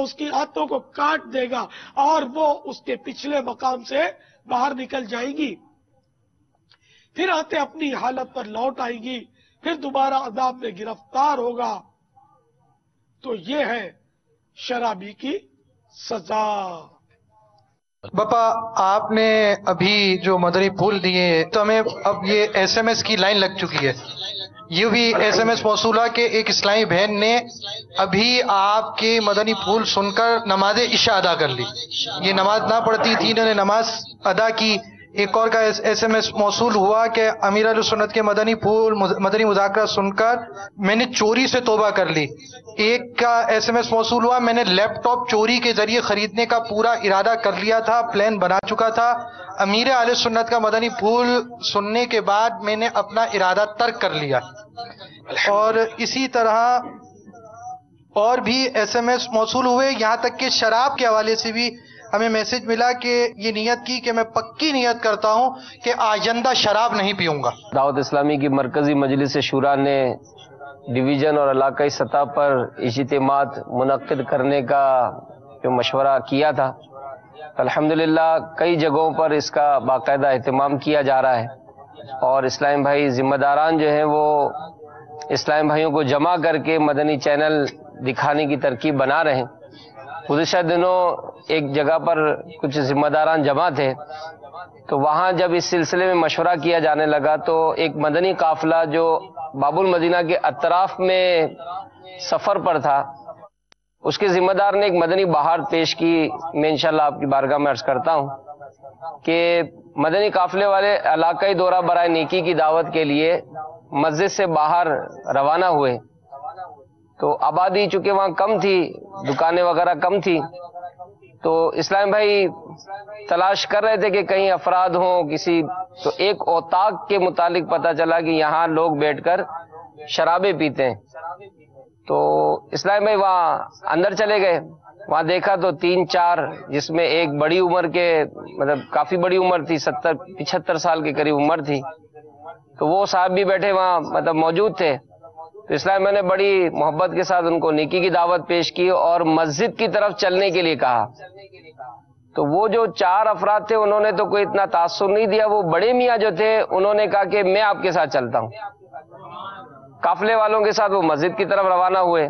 اس کی آنتوں کو کاٹ دے گا اور وہ اس کے پچھلے مقام سے باہر نکل جائے گی، پھر آتے اپنی حالت پر لوٹ آئے گی، پھر دوبارہ عذاب میں گرفتار ہوگا۔ تو یہ ہے شرابی کی سزا۔ باپا آپ نے ابھی جو مدنی پھول دیے تو ہمیں اب یہ ایس ایم ایس کی لائن لگ چکی ہے، یہ بھی ایس ایم ایس موصولہ کے ایک اسلامی بہن نے ابھی آپ کے مدنی پھول سن کر نماز عشاء ادا کر لی، یہ نماز نہ پڑھتی تھی، انہوں نے نماز ادا کی۔ ایک اور کا ایس ایم ایس موصول ہوا کہ امیر اہل سنت کے مدنی پھول مدنی مذاکرہ سن کر میں نے چوری سے توبہ کر لی۔ ایک کا ایس ایم ایس موصول ہوا میں نے لیپ ٹاپ چوری کے ذریعے خریدنے کا پورا ارادہ کر لیا تھا، پلان بنا چکا تھا، امیر اہل سنت کا مدنی پھول سننے کے بعد میں نے اپنا ارادہ ترک کر لیا۔ اور اسی طرح اور بھی ایس ایم ایس موصول ہوئے، یہاں تک کہ شراب کے حوالے سے بھی ہمیں میسج ملا کہ یہ نیت کی کہ میں پکی نیت کرتا ہوں کہ آئندہ شراب نہیں پیوں گا۔ دعوت اسلامی کی مرکزی مجلس شورا نے ڈویژن اور علاقائی سطح پر اجتماعات منعقد کرنے کا جو مشورہ کیا تھا، الحمدللہ کئی جگہوں پر اس کا باقاعدہ اہتمام کیا جا رہا ہے، اور اسلام بھائی ذمہ داران جو ہیں وہ اسلام بھائیوں کو جمع کر کے مدنی چینل دکھانے کی ترکیب بنا رہے ہیں۔ گزشتہ دنوں ایک جگہ پر کچھ ذمہ داران جمع تھے، تو وہاں جب اس سلسلے میں مشورہ کیا جانے لگا تو ایک مدنی قافلہ جو باب المدینہ کے اطراف میں سفر پر تھا، اس کے ذمہ دار نے ایک مدنی بہار پیش کی۔ میں انشاءاللہ آپ کی بارگاہ میں عرض کرتا ہوں کہ مدنی قافلے والے علاقائی دورہ برائے نیکی کی دعوت کے لیے مسجد سے باہر روانہ ہوئے، تو آبادی چونکہ وہاں کم تھی، دکانیں وغیرہ کم تھی، تو اسلام بھائی تلاش کر رہے تھے کہ کہیں افراد ہوں کسی، تو ایک اوطاق کے متعلق پتہ چلا کہ یہاں لوگ بیٹھ کر شرابیں پیتے ہیں، تو اسلام بھائی وہاں اندر چلے گئے۔ وہاں دیکھا تو 3-4 جس میں ایک بڑی عمر کے مطلب کافی بڑی عمر تھی، 70-75 سال کے قریب عمر تھی، تو وہ صاحب بھی بیٹھے وہاں مطلب موجود تھے، تو اسلام میں نے بڑی محبت کے ساتھ ان کو نیکی کی دعوت پیش کی اور مسجد کی طرف چلنے کے لیے کہا۔ تو وہ جو 4 افراد تھے انہوں نے تو کوئی اتنا تاثر نہیں دیا، وہ بڑے میاں جو تھے انہوں نے کہا کہ میں آپ کے ساتھ چلتا ہوں۔ قافلے والوں کے ساتھ وہ مسجد کی طرف روانہ ہوئے۔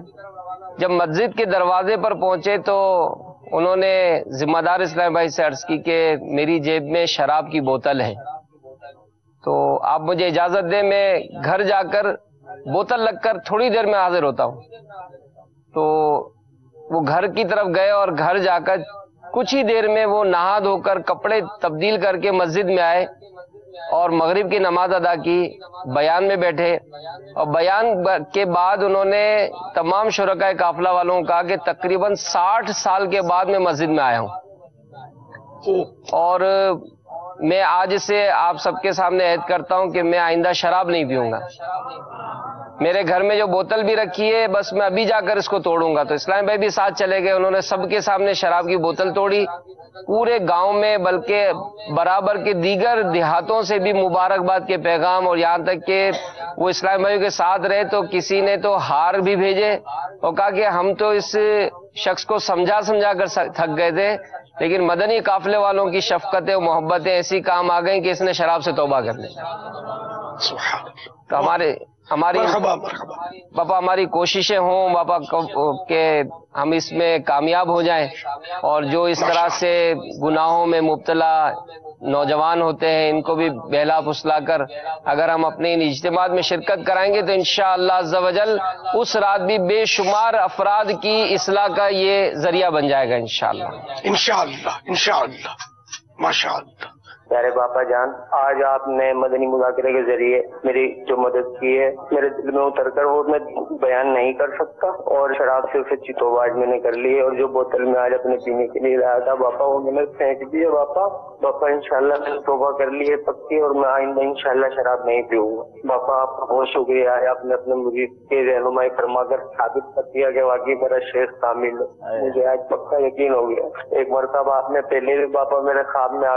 جب مسجد کے دروازے پر پہنچے تو انہوں نے ذمہ دار اسلام بھائی سے عرض کی کہ میری جیب میں شراب کی بوتل ہے، تو آپ مجھے اجازت دیں میں گھر جا کر بوتل لگ کر تھوڑی دیر میں حاضر ہوتا ہوں۔ تو وہ گھر کی طرف گئے اور گھر جا کر کچھ ہی دیر میں وہ نہا دھو کر کپڑے تبدیل کر کے مسجد میں آئے اور مغرب کی نماز ادا کی، بیان میں بیٹھے، اور بیان کے بعد انہوں نے تمام شرکائے قافلہ والوں کو کہا کہ تقریباً 60 سال کے بعد میں مسجد میں آیا ہوں، اور میں آج سے آپ سب کے سامنے عہد کرتا ہوں کہ میں آئندہ شراب نہیں پیوں گا۔ میرے گھر میں جو بوتل بھی رکھی ہے بس میں ابھی جا کر اس کو توڑوں گا۔ تو اسلام بھائی بھی ساتھ چلے گئے، انہوں نے سب کے سامنے شراب کی بوتل توڑی۔ پورے گاؤں میں بلکہ برابر کے دیگر دیہاتوں سے بھی مبارکباد کے پیغام، اور یہاں تک کہ وہ اسلام بھائیوں کے ساتھ رہے تو کسی نے تو ہار بھی بھیجے اور کہا کہ ہم تو اس شخص کو سمجھا کر تھک گئے تھے، لیکن مدنی قافلے والوں کی شفقتیں و محبتیں ایسی کام آ گئیں کہ اس نے شراب سے توبہ کر لی۔ تو ہماری کوششیں ہوں باپا کہ ہم اس میں کامیاب ہو جائیں، اور جو اس طرح سے گناہوں میں مبتلا نوجوان ہوتے ہیں ان کو بھی بہلا پھسلا کر اگر ہم اپنے ان اجتماعات میں شرکت کرائیں گے تو انشاءاللہ عز و جل اس رات بھی بے شمار افراد کی اصلاح کا یہ ذریعہ بن جائے گا انشاءاللہ ماشاءاللہ۔ پیارے باپا جان، آج آپ نے مدنی مذاکرے کے ذریعے میری جو مدد کی ہے میرے دل میں اتر کر وہ میں بیان نہیں کر سکتا، اور شراب سے سچی توبہ آج میں نے کر لی ہے، اور جو بوتل میں آج اپنے پینے کے لیے لایا تھا باپا وہ میں نے پھینک دی ہے۔ باپا انشاءاللہ میں نے توبہ کر لی ہے پکی، اور میں آئندہ انشاءاللہ شراب نہیں پیوں گا۔ باپا آپ کا بہت شکریہ ہے، آپ نے اپنے مرید کی رہنمائی فرما کر ثابت کر دیا کہ واقعی میرا شیخ کامل ہے، مجھے آج پکا یقین ہو گیا۔ ایک مرتبہ آپ نے پہلے بھی باپا میرے خواب میں آ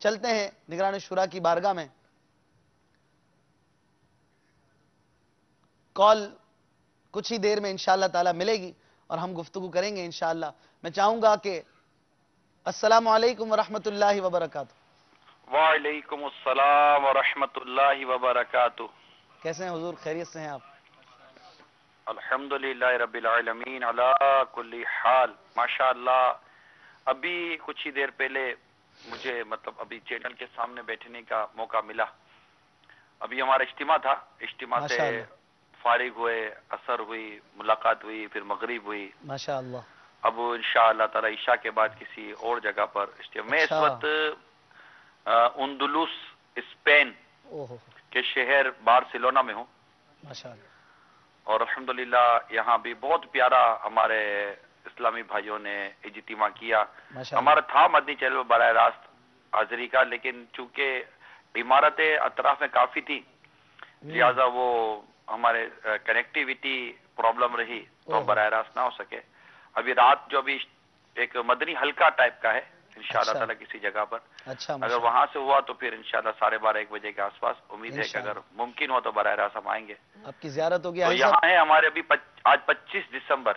چلتے ہیں نگران شورا کی بارگاہ میں. کال کچھ ہی دیر میں انشاءاللہ تعالی ملے گی اور ہم گفتگو کریں گے انشاءاللہ. میں چاہوں گا کہ السلام علیکم ورحمۃ اللہ وبرکاتہ. وعلیکم السلام ورحمۃ اللہ وبرکاتہ. کیسے ہیں حضور؟ خیریت سے ہیں آپ؟ الحمدللہ رب العالمین علی کل حال. ماشاءاللہ ابھی کچھ ہی دیر پہلے مجھے ابھی چینل کے سامنے بیٹھنے کا موقع ملا. ابھی ہمارا اجتماع تھا، اجتماع سے فارغ ہوئے، عصر ہوئی، ملاقات ہوئی، پھر مغرب ہوئی. ماشاءاللہ. اب انشاءاللہ تعالی عشاء کے بعد کسی اور جگہ پر میں اس وقت اندلس اسپین کے شہر بارسلونا میں ہوں. ماشاءاللہ. اور الحمدللہ یہاں بھی بہت پیارا ہمارے اسلامی بھائیوں نے اجتماع کیا. ہمارا تھا مدنی چینل براہ راست حاضری کا، لیکن چونکہ عمارتیں اطراف میں کافی تھی لہذا وہ ہمارے کنیکٹیویٹی پرابلم رہی تو براہ راست نہ ہو سکے. ابھی رات جو بھی ایک مدنی حلقہ ٹائپ کا ہے انشاءاللہ تعالی کسی جگہ پر، اگر وہاں سے ہوا تو پھر انشاءاللہ 12:30 1 بجے کے آس پاس امید ہے کہ اگر ممکن ہو تو براہ راست ہم آئیں گے. آپ کی زیارت ہوگی تو یہاں ہے ہمارے ابھی آج 25 دسمبر.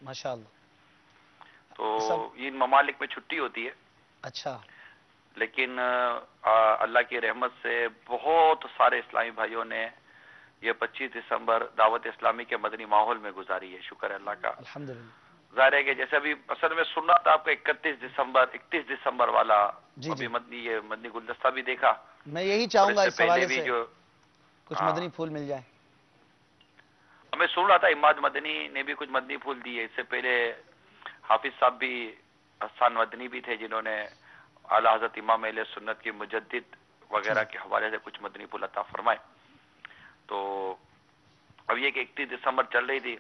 ماشاءاللہ. تو ان ممالک میں چھٹی ہوتی ہے. اچھا. لیکن اللہ کی رحمت سے بہت سارے اسلامی بھائیوں نے یہ 25 دسمبر دعوت اسلامی کے مدنی ماحول میں گزاری ہے. شکر ہے اللہ کا. الحمدللہ. ظاہر ہے کہ جیسے ابھی اصل میں سننا تھا آپ کو 31 دسمبر والا ابھی مدنی گلدستہ بھی دیکھا. میں یہی چاہوں گا اس حوالے سے کچھ ہاں مدنی پھول مل جائے. ہمیں سن رہا تھا اماد مدنی نے بھی کچھ مدنی پھول دیے. اس سے پہلے حافظ صاحب بھی حسان مدنی بھی تھے جنہوں نے اعلیٰ حضرت امام اہل سنت کی مجدد وغیرہ کے حوالے سے کچھ مدنی پھول عطا فرمائے. تو اب یہ کہ 31 دسمبر چل رہی تھی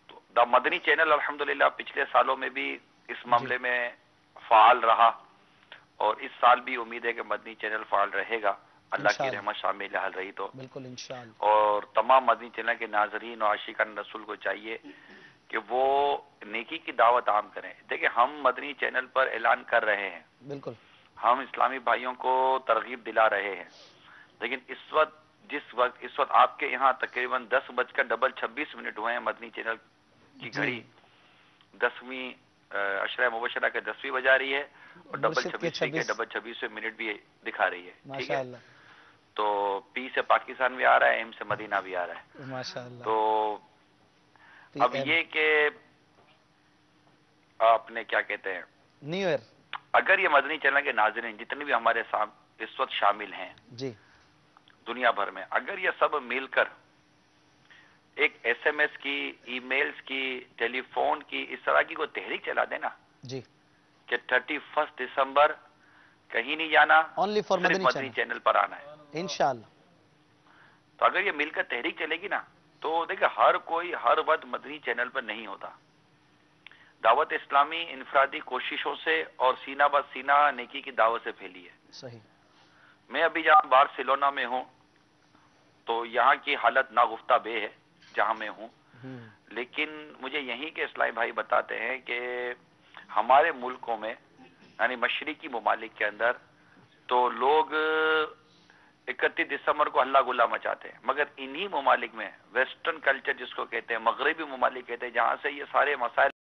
تو دا مدنی چینل الحمدللہ پچھلے سالوں میں بھی اس معاملے میں فعال رہا اور اس سال بھی امید ہے کہ مدنی چینل فعال رہے گا اللہ کی رحمت شامل حال رہی تو. بالکل انشاءاللہ. اور تمام مدنی چینل کے ناظرین اور عاشقان رسول کو چاہیے کہ وہ نیکی کی دعوت عام کریں. دیکھیں ہم مدنی چینل پر اعلان کر رہے ہیں، بالکل ہم اسلامی بھائیوں کو ترغیب دلا رہے ہیں، لیکن اس وقت آپ کے یہاں تقریباً 10:26 ہوئے ہیں. مدنی چینل کی گھڑی 10ویں عشرہ مبشرہ کے 10ویں بجا رہی ہے اور 26 کے 26 بھی دکھا رہی ہے. ٹھیک ہے. تو پی سے پاکستان بھی آ رہا ہے، ایم سے مدینہ بھی آ رہا ہے. ماشاءاللہ. تو اب یہ کہ آپ نے کیا کہتے ہیں نیو ایئر، اگر یہ مدنی چینل کے ناظرین جتنے بھی ہمارے ساتھ اس وقت شامل ہیں جی دنیا بھر میں، اگر یہ سب مل کر ایک SMS کی، ای میلز کی، ٹیلی فون کی، اس طرح کی کوئی تحریک چلا دینا جی کہ 31 دسمبر کہیں نہیں جانا، صرف مدنی چینل پر آنا ہے انشاءاللہ. تو اگر یہ مل کر تحریک چلے گی نا تو دیکھیں ہر کوئی ہر وقت مدنی چینل پر نہیں ہوتا. دعوت اسلامی انفرادی کوششوں سے اور سینہ بہ سینہ نیکی کی دعوت سے پھیلی ہے. صحیح. میں ابھی جہاں بارسلونا میں ہوں تو یہاں کی حالت ناگفتہ بے ہے جہاں میں ہوں، لیکن مجھے یہیں کے اسلامی بھائی بتاتے ہیں کہ ہمارے ملکوں میں یعنی مشرقی ممالک کے اندر تو لوگ 31 دسمبر کو ہلا گلا مچاتے ہیں، مگر انہی ممالک میں ویسٹرن کلچر جس کو کہتے ہیں، مغربی ممالک کہتے ہیں، جہاں سے یہ سارے مسائل